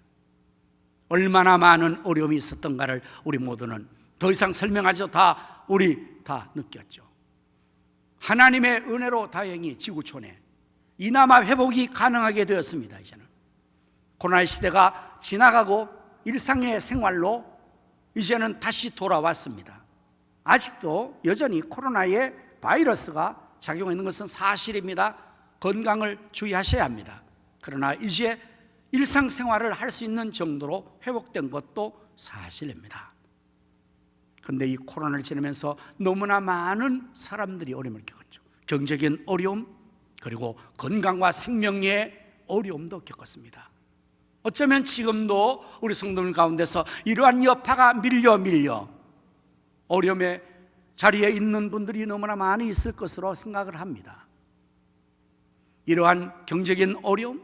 얼마나 많은 어려움이 있었던가를 우리 모두는 더 이상 설명하죠. 우리 다 느꼈죠. 하나님의 은혜로 다행히 지구촌에 이나마 회복이 가능하게 되었습니다. 이제는 코로나 시대가 지나가고 일상의 생활로 이제는 다시 돌아왔습니다. 아직도 여전히 코로나의 바이러스가 작용하는 것은 사실입니다. 건강을 주의하셔야 합니다. 그러나 이제 일상생활을 할 수 있는 정도로 회복된 것도 사실입니다. 그런데 이 코로나를 지내면서 너무나 많은 사람들이 어려움을 겪었죠. 경제적인 어려움, 그리고 건강과 생명의 어려움도 겪었습니다. 어쩌면 지금도 우리 성도들 가운데서 이러한 여파가 밀려 어려움의 자리에 있는 분들이 너무나 많이 있을 것으로 생각을 합니다. 이러한 경제적인 어려움,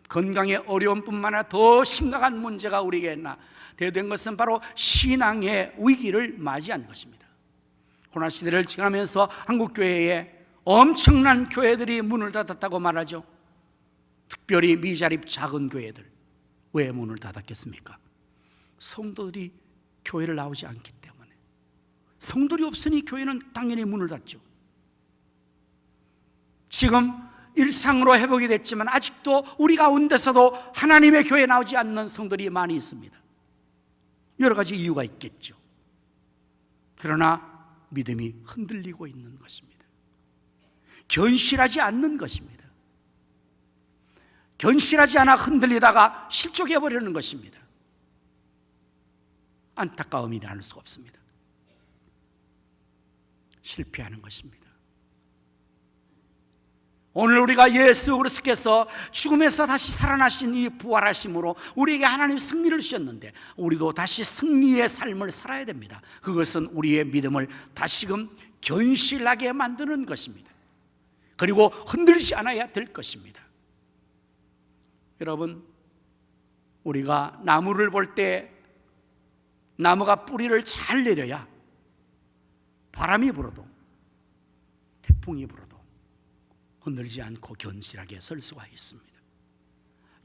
건강의 어려움뿐만 아니라 더 심각한 문제가 우리에게 대두된 것은 바로 신앙의 위기를 맞이한 것입니다. 코로나 시대를 지나면서 한국교회에 엄청난 교회들이 문을 닫았다고 말하죠. 특별히 미자립 작은 교회들, 왜 문을 닫았겠습니까? 성도들이 교회를 나오지 않기 때문에. 성도들이 없으니 교회는 당연히 문을 닫죠. 지금 일상으로 회복이 됐지만 아직도 우리 가운데서도 하나님의 교회에 나오지 않는 성도들이 많이 있습니다. 여러 가지 이유가 있겠죠. 그러나 믿음이 흔들리고 있는 것입니다. 견실하지 않는 것입니다. 견실하지 않아 흔들리다가 실족해 버리는 것입니다. 안타까움이 나눌 수가 없습니다. 실패하는 것입니다. 오늘 우리가 예수 그리스도께서 죽음에서 다시 살아나신 이 부활하심으로 우리에게 하나님 승리를 주셨는데 우리도 다시 승리의 삶을 살아야 됩니다. 그것은 우리의 믿음을 다시금 견실하게 만드는 것입니다. 그리고 흔들리지 않아야 될 것입니다. 여러분, 우리가 나무를 볼 때 나무가 뿌리를 잘 내려야 바람이 불어도 태풍이 불어도 흔들리지 않고 견실하게 설 수가 있습니다.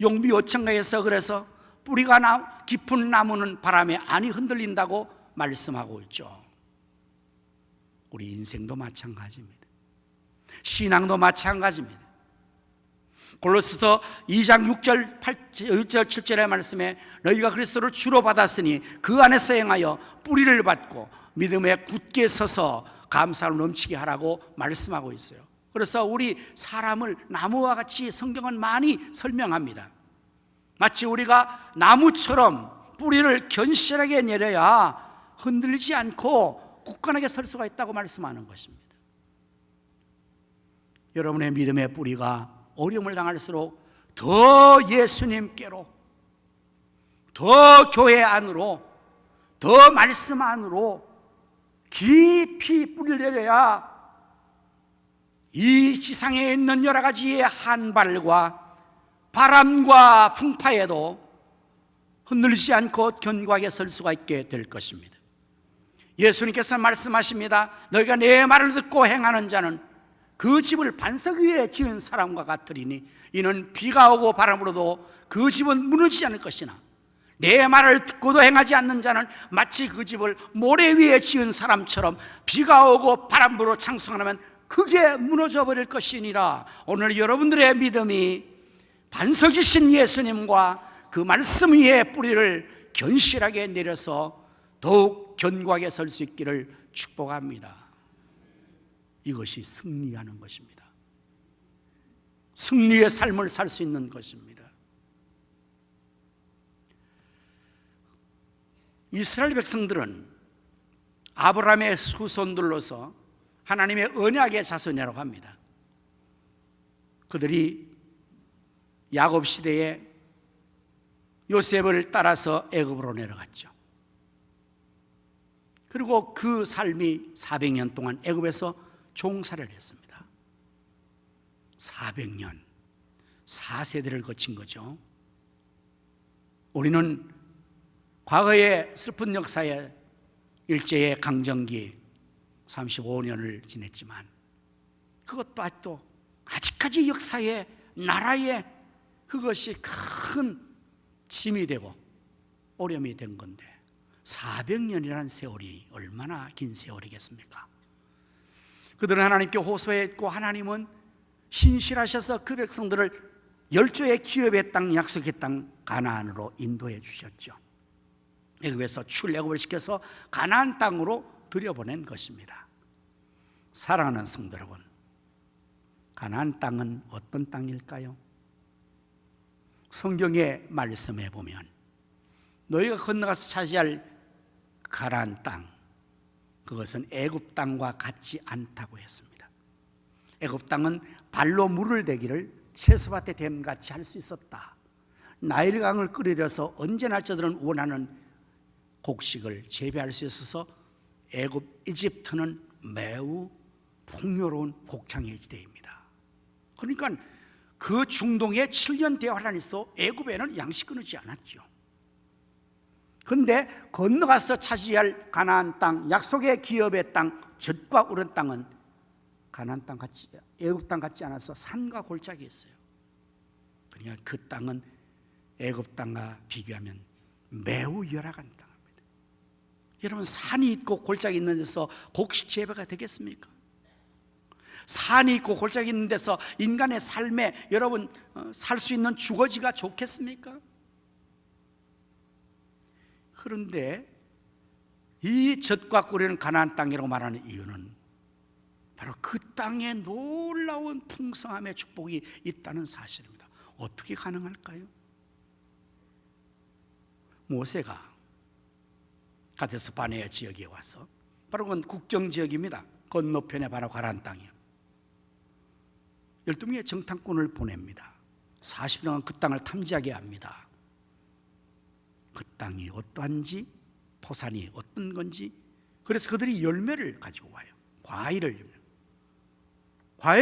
용비 오천가에서 그래서 뿌리가 깊은 나무는 바람에 안이 흔들린다고 말씀하고 있죠. 우리 인생도 마찬가지입니다. 신앙도 마찬가지입니다. 골로새서 2장 6절 7절의 말씀에 너희가 그리스도를 주로 받았으니 그 안에서 행하여 뿌리를 받고 믿음에 굳게 서서 감사로 넘치게 하라고 말씀하고 있어요. 그래서 우리 사람을 나무와 같이 성경은 많이 설명합니다. 마치 우리가 나무처럼 뿌리를 견실하게 내려야 흔들리지 않고 굳건하게 설 수가 있다고 말씀하는 것입니다. 여러분의 믿음의 뿌리가 어려움을 당할수록 더 예수님께로, 더 교회 안으로, 더 말씀 안으로 깊이 뿌리를 내려야 이 지상에 있는 여러 가지의 한발과 바람과 풍파에도 흔들리지 않고 견고하게 설 수가 있게 될 것입니다. 예수님께서 말씀하십니다. 너희가 내 말을 듣고 행하는 자는 그 집을 반석 위에 지은 사람과 같으리니 이는 비가 오고 바람 불어도 그 집은 무너지지 않을 것이나 내 말을 듣고도 행하지 않는 자는 마치 그 집을 모래 위에 지은 사람처럼 비가 오고 바람 불어 창성하면 그게 무너져 버릴 것이니라. 오늘 여러분들의 믿음이 반석이신 예수님과 그 말씀 위에 뿌리를 견실하게 내려서 더욱 견고하게 설 수 있기를 축복합니다. 이것이 승리하는 것입니다. 승리의 삶을 살 수 있는 것입니다. 이스라엘 백성들은 아브라함의 후손들로서 하나님의 언약의 자손이라고 합니다. 그들이 야곱 시대에 요셉을 따라서 애굽으로 내려갔죠. 그리고 그 삶이 400년 동안 애굽에서 종살이를 했습니다. 400년, 4세대를 거친 거죠. 우리는 과거의 슬픈 역사의 일제의 강점기 35년을 지냈지만 그것도 아직까지 역사의 나라의 그것이 큰 짐이 되고 오염이 된 건데 400년이라는 세월이 얼마나 긴 세월이겠습니까? 그들은 하나님께 호소했고 하나님은 신실하셔서 그 백성들을 열조의 기업의 땅, 약속의 땅 가나안으로 인도해 주셨죠. 애굽에서 출애굽을 시켜서 가나안 땅으로 들여보낸 것입니다. 사랑하는 성도 여러분, 가나안 땅은 어떤 땅일까요? 성경의 말씀에 보면 너희가 건너가서 차지할 가나안 땅, 그것은 애굽 땅과 같지 않다고 했습니다. 애굽 땅은 발로 물을 대기를 채소밭에 댐같이 할 수 있었다. 나일강을 끓이려서 언제나 저들은 원하는 곡식을 재배할 수 있어서 애굽, 이집트는 매우 풍요로운 곡창의 지대입니다. 그러니까 그 중동에 7년 대화란이 있어 애굽에는 양식 끊이지 않았죠. 그런데 건너가서 차지할 가나안 땅, 약속의 기업의 땅, 젖과 우는 땅은 가나안 땅 같이, 애굽 땅 같지 않아서 산과 골짜기 있어요. 그러니까 그 땅은 애굽 땅과 비교하면 매우 열악한 땅입니다. 여러분, 산이 있고 골짜기 있는 데서 곡식 재배가 되겠습니까? 산이 있고 골짜기 있는 데서 인간의 삶에 여러분 살 수 있는 주거지가 좋겠습니까? 그런데 이 젖과 꿀이는 가나안 땅이라고 말하는 이유는 바로 그 땅에 놀라운 풍성함의 축복이 있다는 사실입니다. 어떻게 가능할까요? 모세가 가데스 바네아 지역에 와서, 바로 그건 국경지역입니다. 건너편에 바로 가나안 땅이요. 12명의 정탐꾼을 보냅니다. 40년간 그 땅을 탐지하게 합니다. 그 땅이 어떠한지, 토산이 어떤 건지. 그래서 그들이 열매를 가지고 와요. 과일을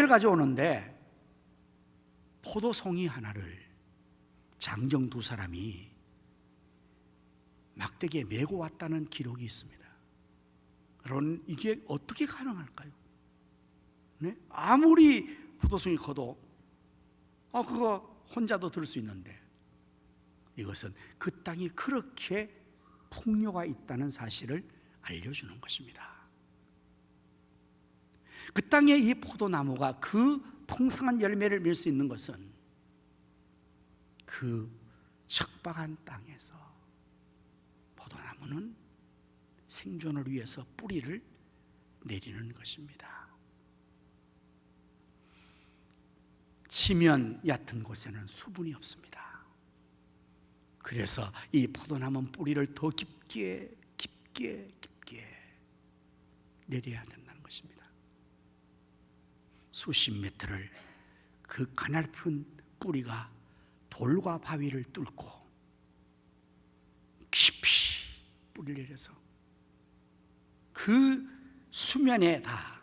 가져오는데 포도송이 하나를 장정 2사람이 막대기에 메고 왔다는 기록이 있습니다. 여러분, 이게 어떻게 가능할까요? 네? 아무리 포도송이 커도 그거 혼자도 들 수 있는데, 이것은 그 땅이 그렇게 풍요가 있다는 사실을 알려주는 것입니다. 그 땅에 이 포도나무가 그 풍성한 열매를 맺을 수 있는 것은 그 척박한 땅에서 포도나무는 생존을 위해서 뿌리를 내리는 것입니다. 지면 얕은 곳에는 수분이 없습니다. 그래서 이 포도나무는 뿌리를 더 깊게 내려야 된다는 것입니다. 수십 미터를 그 가냘픈 뿌리가 돌과 바위를 뚫고 깊이 뿌리를 내려서 그 수면에 다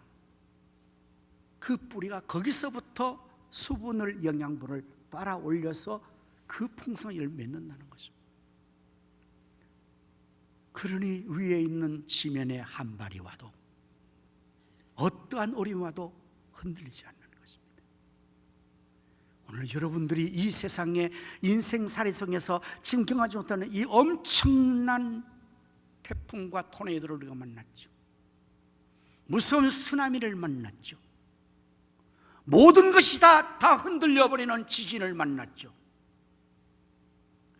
그 뿌리가 거기서부터 수분을, 영양분을 빨아 올려서 그 풍성을 맺는다는 것입니다. 그러니 위에 있는 지면에 한 발이 와도, 어떠한 어려움이 와도 흔들리지 않는 것입니다. 오늘 여러분들이 이 세상의 인생살이 속에서 지금 경험하지 못하는 이 엄청난 태풍과 토네이도를 우리가 만났죠. 무서운 쓰나미를 만났죠. 모든 것이 다 흔들려버리는 지진을 만났죠.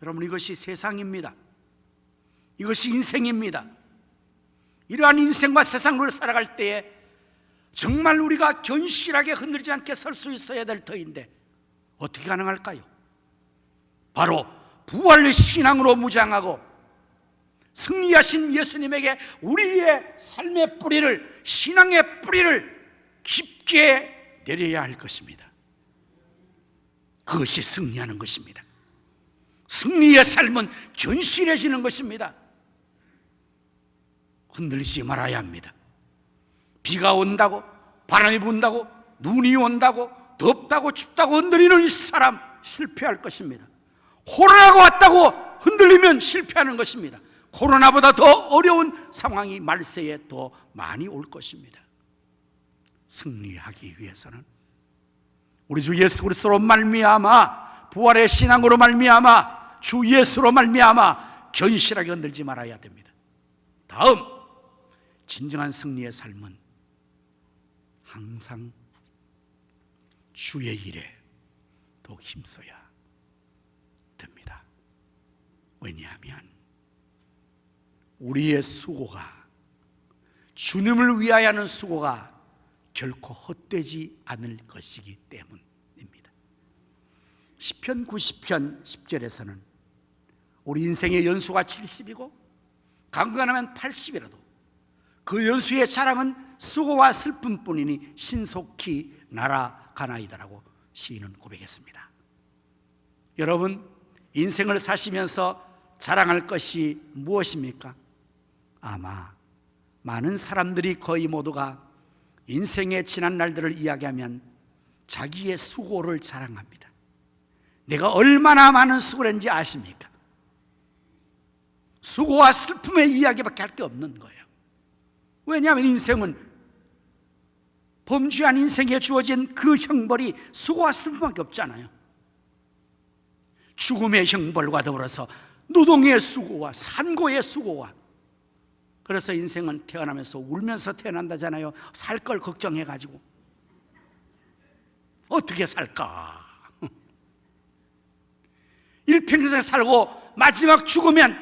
여러분, 이것이 세상입니다. 이것이 인생입니다. 이러한 인생과 세상으로 살아갈 때에 정말 우리가 견실하게 흔들리지 않게 설 수 있어야 될 터인데 어떻게 가능할까요? 바로 부활의 신앙으로 무장하고 승리하신 예수님에게 우리의 삶의 뿌리를, 신앙의 뿌리를 깊게 내려야 할 것입니다. 그것이 승리하는 것입니다. 승리의 삶은 견실해지는 것입니다. 흔들리지 말아야 합니다. 비가 온다고, 바람이 분다고, 눈이 온다고, 덥다고, 춥다고 흔들리는 이 사람 실패할 것입니다. 코로나가 왔다고 흔들리면 실패하는 것입니다. 코로나보다 더 어려운 상황이 말세에 더 많이 올 것입니다. 승리하기 위해서는 우리 주 예수 그리스도로 말미암아, 부활의 신앙으로 말미암아, 주 예수로 말미암아 견실하게 흔들지 말아야 됩니다. 다음, 진정한 승리의 삶은 항상 주의 일에 더욱 힘써야 됩니다. 왜냐하면 우리의 수고가, 주님을 위하여 하는 수고가 결코 헛되지 않을 것이기 때문입니다. 시편 90편 10절에서는 우리 인생의 연수가 70이고 강건하면 80이라도 그 연수의 자랑은 수고와 슬픔뿐이니 신속히 날아가나이다라고 시인은 고백했습니다. 여러분, 인생을 사시면서 자랑할 것이 무엇입니까? 아마 많은 사람들이 거의 모두가 인생의 지난 날들을 이야기하면 자기의 수고를 자랑합니다. 내가 얼마나 많은 수고를 했는지 아십니까? 수고와 슬픔의 이야기밖에 할 게 없는 거예요. 왜냐하면 인생은, 범죄한 인생에 주어진 그 형벌이 수고와 슬픔밖에 없잖아요. 죽음의 형벌과 더불어서 노동의 수고와 산고의 수고와, 그래서 인생은 태어나면서 울면서 태어난다잖아요. 살 걸 걱정해가지고 어떻게 살까? 일평생 살고 마지막 죽으면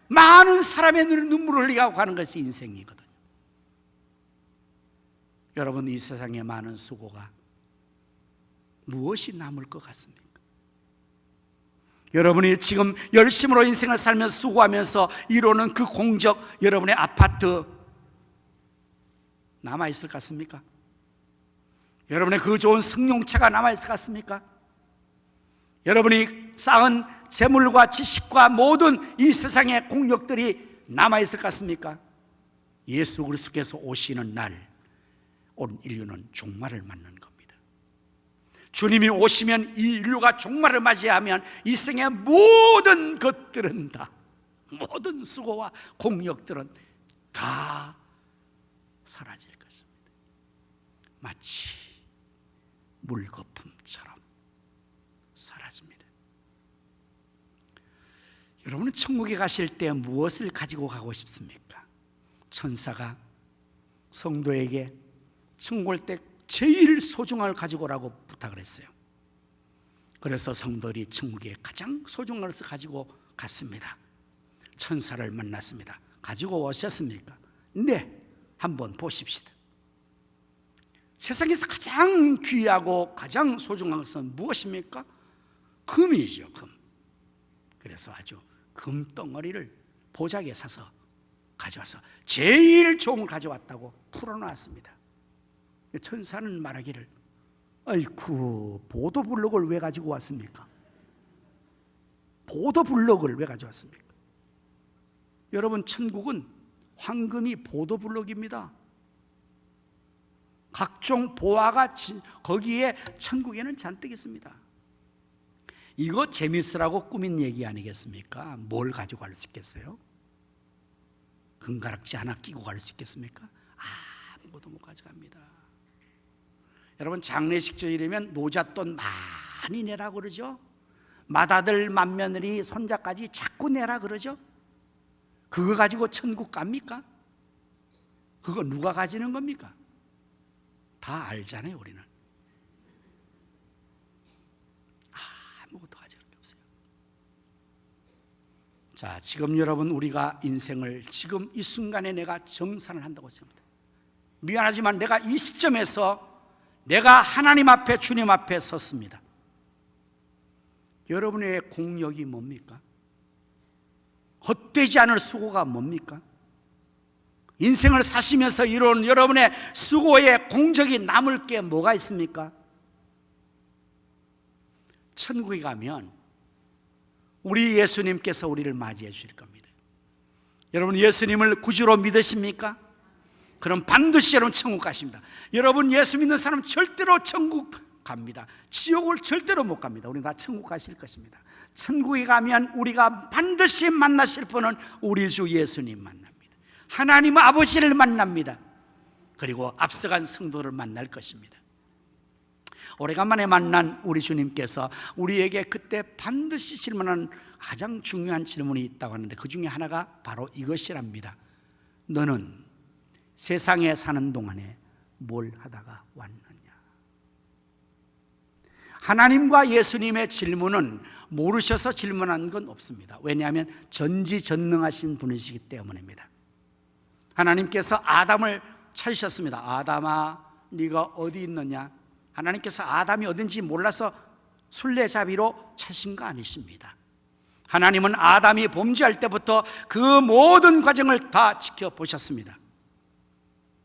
많은 사람의 눈물을 흘리고 가는 것이 인생이거든요. 여러분, 이 세상에 많은 수고가 무엇이 남을 것 같습니까? 여러분이 지금 열심으로 인생을 살면서 수고하면서 이루는 그 공적, 여러분의 아파트 남아있을 것 같습니까? 여러분의 그 좋은 승용차가 남아있을 것 같습니까? 여러분이 쌓은 재물과 지식과 모든 이 세상의 공력들이 남아있을 것 같습니까? 예수 그리스도께서 오시는 날, 온 인류는 종말을 맞는 겁니다. 주님이 오시면 이 인류가 종말을 맞이하면 이 생의 모든 것들은 다, 모든 수고와 공력들은 다 사라질 것입니다. 마치 물거품처럼 사라집니다. 여러분은 천국에 가실 때 무엇을 가지고 가고 싶습니까? 천사가 성도에게 천국 올 때 제일 소중한 걸 가지고 오라고 부탁을 했어요. 그래서 성도들이 천국에 가장 소중한 것을 가지고 갔습니다. 천사를 만났습니다. 가지고 오셨습니까? 네, 한번 보십시다. 세상에서 가장 귀하고 가장 소중한 것은 무엇입니까? 금이죠, 금. 그래서 아주 금덩어리를 보자기에 사서 가져와서 제일 좋은 걸 가져왔다고 풀어놨습니다. 천사는 말하기를, 아이쿠, 보도블록을 왜 가지고 왔습니까? 보도블록을 왜 가져왔습니까? 여러분, 천국은 황금이 보도블록입니다. 각종 보화가 거기에 천국에는 잔뜩 있습니다. 이거 재밌으라고 꾸민 얘기 아니겠습니까? 뭘 가지고 갈 수 있겠어요? 금가락지 하나 끼고 갈 수 있겠습니까? 아무것도 못 가져갑니다. 여러분, 장례식절 이러면 노잣돈 많이 내라 그러죠. 맏아들 맏며느리 손자까지 자꾸 내라 그러죠. 그거 가지고 천국 갑니까? 그거 누가 가지는 겁니까? 다 알잖아요. 우리는 아무것도 가지는 게 없어요. 자, 지금 여러분, 우리가 인생을 지금 이 순간에 내가 정산을 한다고 생각합니다. 미안하지만 내가 이 시점에서 내가 하나님 앞에, 주님 앞에 섰습니다. 여러분의 공력이 뭡니까? 헛되지 않을 수고가 뭡니까? 인생을 사시면서 이룬 여러분의 수고의 공적이 남을 게 뭐가 있습니까? 천국에 가면 우리 예수님께서 우리를 맞이해 주실 겁니다. 여러분, 예수님을 구주로 믿으십니까? 그럼 반드시 여러분 천국 가십니다. 여러분, 예수 믿는 사람 절대로 천국 갑니다. 지옥을 절대로 못 갑니다. 우리 다 천국 가실 것입니다. 천국에 가면 우리가 반드시 만나실 분은 우리 주 예수님 만납니다. 하나님 아버지를 만납니다. 그리고 앞서간 성도를 만날 것입니다. 오래간만에 만난 우리 주님께서 우리에게 그때 반드시 질문하는 가장 중요한 질문이 있다고 하는데, 그 중에 하나가 바로 이것이랍니다. 너는 세상에 사는 동안에 뭘 하다가 왔느냐? 하나님과 예수님의 질문은 모르셔서 질문한 건 없습니다. 왜냐하면 전지전능하신 분이시기 때문입니다. 하나님께서 아담을 찾으셨습니다. 아담아, 네가 어디 있느냐? 하나님께서 아담이 어딘지 몰라서 술래잡이로 찾으신 거 아니십니다. 하나님은 아담이 범죄할 때부터 그 모든 과정을 다 지켜보셨습니다.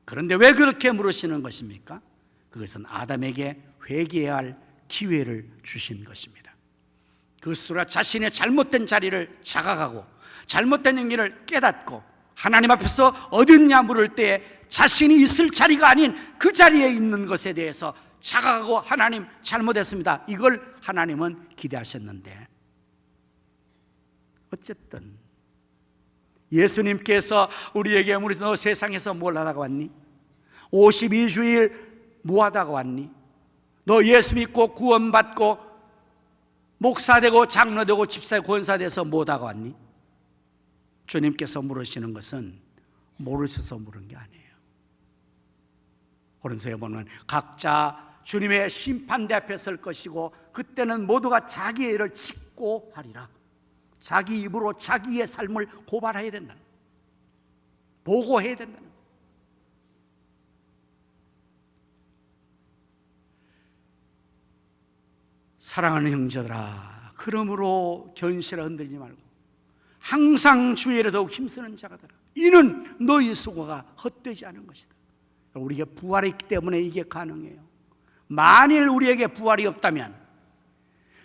그런데 왜 그렇게 물으시는 것입니까? 그것은 아담에게 회개해야 할 기회를 주신 것입니다. 그스스로 자신의 잘못된 자리를 자각하고 잘못된 행위를 깨닫고 하나님 앞에서 어딨냐 물을 때 자신이 있을 자리가 아닌 그 자리에 있는 것에 대해서 자각하고 하나님 잘못했습니다, 이걸 하나님은 기대하셨는데, 어쨌든 예수님께서 우리에게 너 세상에서 뭘 하다가 왔니? 52주일 뭐 하다가 왔니? 너 예수 믿고 구원받고 목사되고 장로되고 집사 권사돼서 뭐 하다가 왔니? 주님께서 물으시는 것은 모르셔서 물은 게 아니에요. 고린도서에 보면 각자 주님의 심판대 앞에 설 것이고 그때는 모두가 자기의 일을 짓고 하리라. 자기 입으로 자기의 삶을 고발해야 된다는, 보고해야 된다는. 사랑하는 형제들아, 그러므로 견실하 흔들리지 말고 항상 주의 일에 더욱 힘쓰는 자가 되라. 이는 너희 수고가 헛되지 않은 것이다. 우리에게 부활이 있기 때문에 이게 가능해요. 만일 우리에게 부활이 없다면,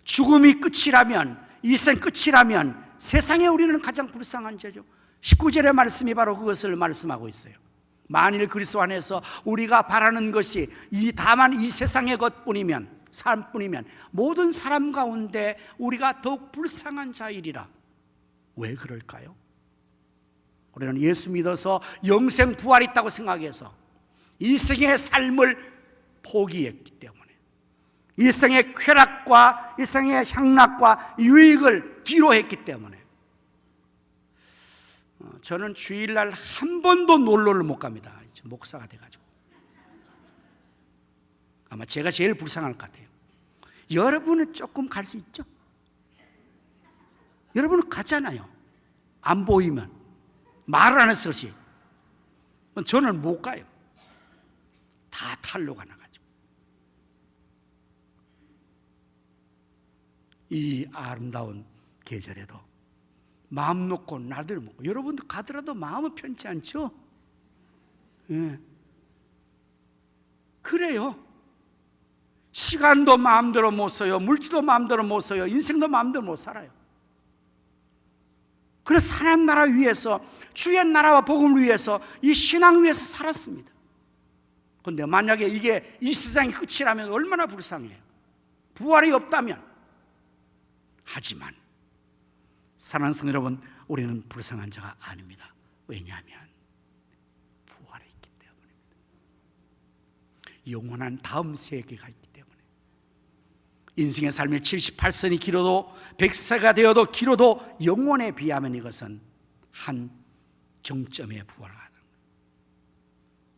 죽음이 끝이라면, 이 생 끝이라면 세상에 우리는 가장 불쌍한 죄죠. 19절의 말씀이 바로 그것을 말씀하고 있어요. 만일 그리스도 안에서 우리가 바라는 것이 다만 이 세상의 것뿐이면, 삶뿐이면 모든 사람 가운데 우리가 더욱 불쌍한 자이리라. 왜 그럴까요? 우리는 예수 믿어서 영생 부활이 있다고 생각해서 이 생의 삶을 포기했기 때문에, 이 생의 쾌락과 이 생의 향락과 유익을 뒤로 했기 때문에, 저는 주일날 한 번도 놀러를 못 갑니다. 목사가 돼가지고. 아마 제가 제일 불쌍할 것 같아요. 여러분은 조금 갈 수 있죠? 여러분은 가잖아요. 안 보이면, 말을 안 해서 그렇지. 저는 못 가요. 다 탈로가 나가지고. 이 아름다운 계절에도 마음 놓고 나들 먹고, 여러분도 가더라도 마음은 편치 않죠? 예. 그래요. 시간도 마음대로 못 써요. 물질도 마음대로 못 써요. 인생도 마음대로 못 살아요. 그래서 하나님 나라 위해서, 주의 나라와 복음을 위해서, 이 신앙 위해서 살았습니다. 그런데 만약에 이게 이 세상이 끝이라면 얼마나 불쌍해요. 부활이 없다면. 하지만 사랑하는 성도 여러분, 우리는 불쌍한 자가 아닙니다. 왜냐하면 부활이 있기 때문입니다. 영원한 다음 세계가 있기 때문에. 인생의 삶이 78선이 길어도 100세가 되어도 길어도 영원에 비하면 이것은 한 경점에 부활하는,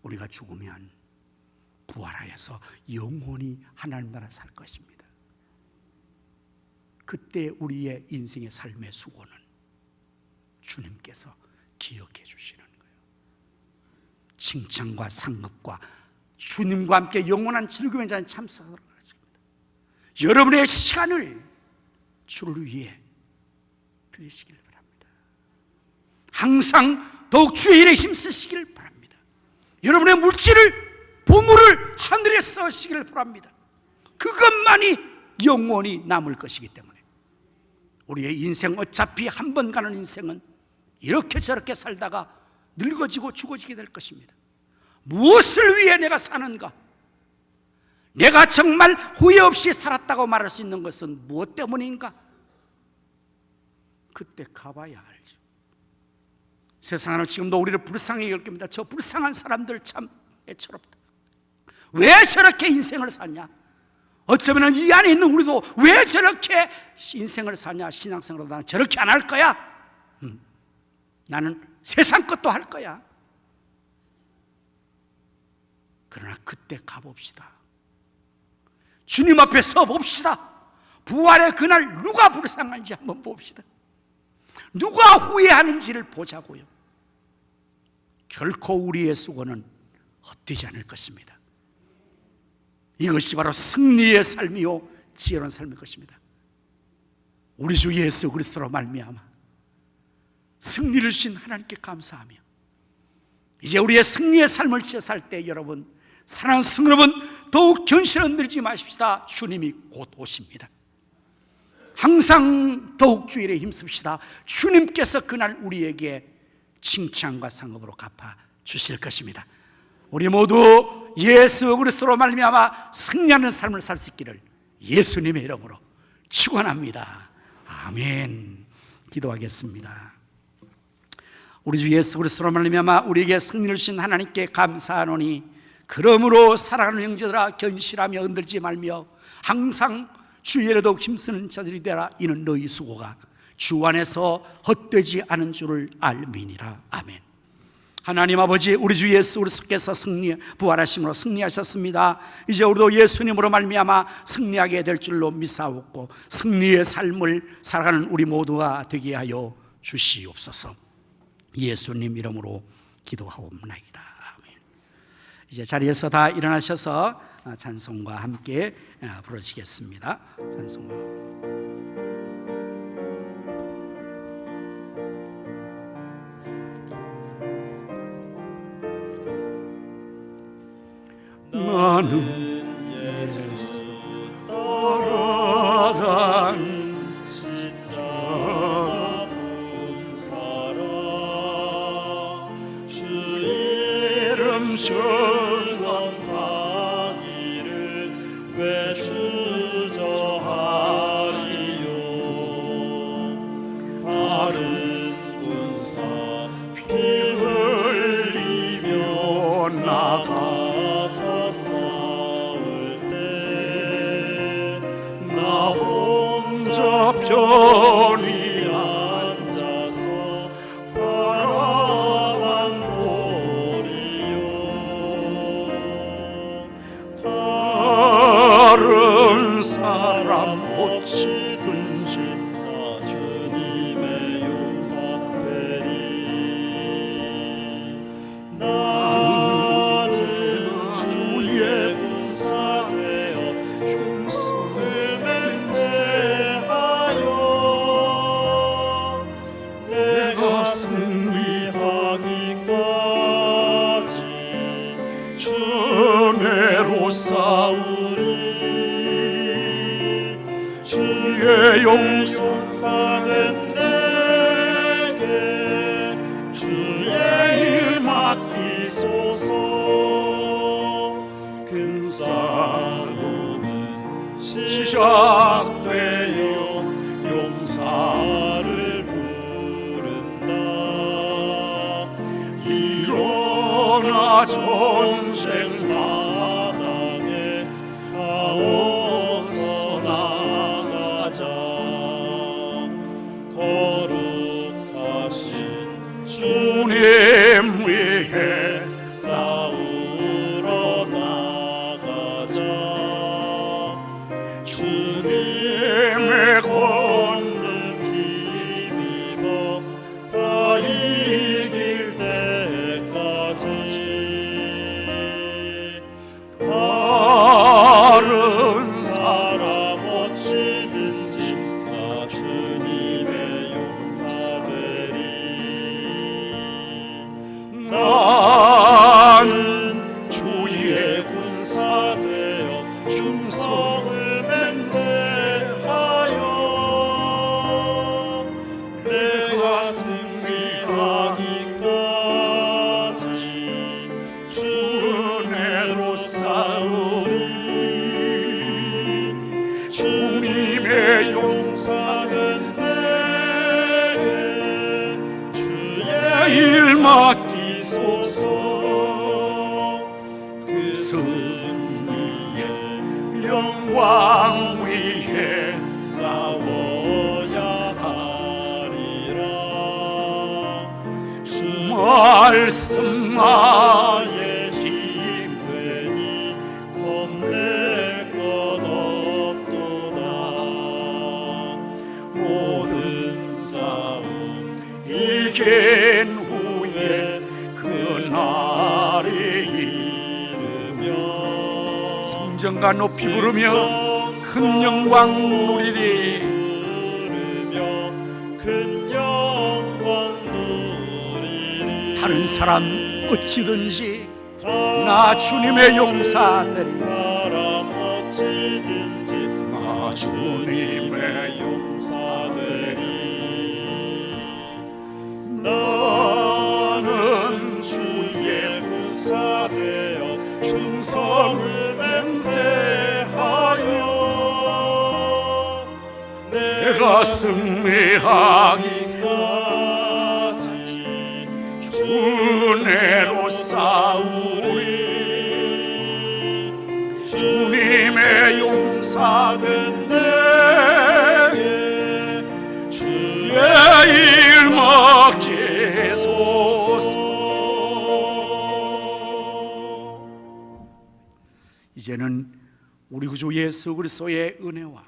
우리가 죽으면 부활하여서 영원히 하나님 나라 살 것입니다. 그때 우리의 인생의 삶의 수고는 주님께서 기억해 주시는 거예요. 칭찬과 상급과 주님과 함께 영원한 즐거움의 자리에 참석하도록 하십니다. 여러분의 시간을 주를 위해 드리시길 바랍니다. 항상 더욱 주의 일에 힘쓰시길 바랍니다. 여러분의 물질을, 보물을 하늘에 써시기를 바랍니다. 그것만이 영원히 남을 것이기 때문에 우리의 인생, 어차피 한 번 가는 인생은 이렇게 저렇게 살다가 늙어지고 죽어지게 될 것입니다. 무엇을 위해 내가 사는가? 내가 정말 후회 없이 살았다고 말할 수 있는 것은 무엇 때문인가? 그때 가봐야 알죠. 세상은 지금도 우리를 불쌍하게 여길 겁니다. 저 불쌍한 사람들 참 애처롭다. 왜 저렇게 인생을 사냐? 어쩌면 이 안에 있는 우리도 왜 저렇게 인생을 사냐? 신앙생활로 나는 저렇게 안 할 거야. 나는 세상 것도 할 거야. 그러나 그때 가봅시다. 주님 앞에 서 봅시다. 부활의 그날 누가 불쌍한지 한번 봅시다. 누가 후회하는지를 보자고요. 결코 우리의 수고는 헛되지 않을 것입니다. 이것이 바로 승리의 삶이요 지혜로운 삶일 것입니다. 우리 주 예수 그리스도로 말미암아 승리를 주신 하나님께 감사하며 이제 우리의 승리의 삶을 살 때 여러분, 사랑하는 성도 여러분, 더욱 견실을 흔들지 마십시다. 주님이 곧 오십니다. 항상 더욱 주의 일에 힘씁시다. 주님께서 그날 우리에게 칭찬과 상급으로 갚아 주실 것입니다. 우리 모두 예수 그리스도로 말미암아 승리하는 삶을 살 수 있기를 예수님의 이름으로 축원합니다. 아멘. 기도하겠습니다. 우리 주 예수 그리스도로 말미암아 우리에게 승리를 주신 하나님께 감사하노니, 그러므로 사랑하는 형제들아 견실하며 흔들지 말며 항상 주의 일에 더욱 힘쓰는 자들이 되라. 이는 너희 수고가 주 안에서 헛되지 않은 줄을 알미니라. 아멘. 하나님 아버지, 우리 주 예수 그리스도께서 부활하심으로 승리하셨습니다. 이제 우리도 예수님으로 말미암아 승리하게 될 줄로 믿사옵고 승리의 삶을 살아가는 우리 모두가 되게 하여 주시옵소서. 예수님 이름으로 기도하옵나이다. 아멘. 이제 자리에서 다 일어나셔서 찬송과 함께 부르시겠습니다. 찬송. 나는 예수 따라간 십자가 본사라. 주 이름 전언하기를 왜 주저하리요. 다른 군사 피 흘리며 나가 싸울 때 나 혼자 편히 앉아서 바라만 보리요. 다른 사람 어찌든지 나 주님의 용서 되리. 싸우리. 주의 용서된 내게 주의 일 맡기소서. 큰 싸움은 시작되어 용사를 부른다. 일어나 전쟁 마당에 가오서 나 맡기소서. 그 승리의 영광 위에 싸워야 하리라. 주 말씀 나의 힘 되니 겁낼 것 없도다. 모든 싸움 이긴 후에 그날이 이르며 성전과 높이 부르며 큰 영광 누리리. 큰 영광 누리리. 다른 사람 어찌든지 나 주님의 용사되리. 사람 어찌든지 나 주님의 용사되리. 나는 주의 군사 되어 충성을 맹세하여 내가 승리하기까지 주내로 싸우리. 주님의 용사된 내게 주의 일 맡기소서. 이제는 우리 구주 예수 그리스도의 은혜와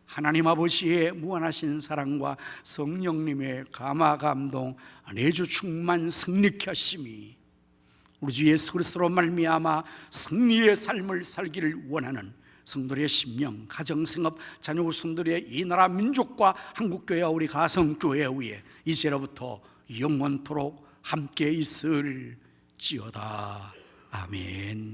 하나님 아버지의 무한하신 사랑과 성령님의 감화 감동 내주 충만 승리케 하심이 우리 주 예수 그리스도로 말미암아 승리의 삶을 살기를 원하는 성도들의 심령, 가정, 생업, 자녀 후손들의 이 나라 민족과 한국교회와 우리 가성교회 위에 이제로부터 영원토록 함께 있을지어다. 아멘.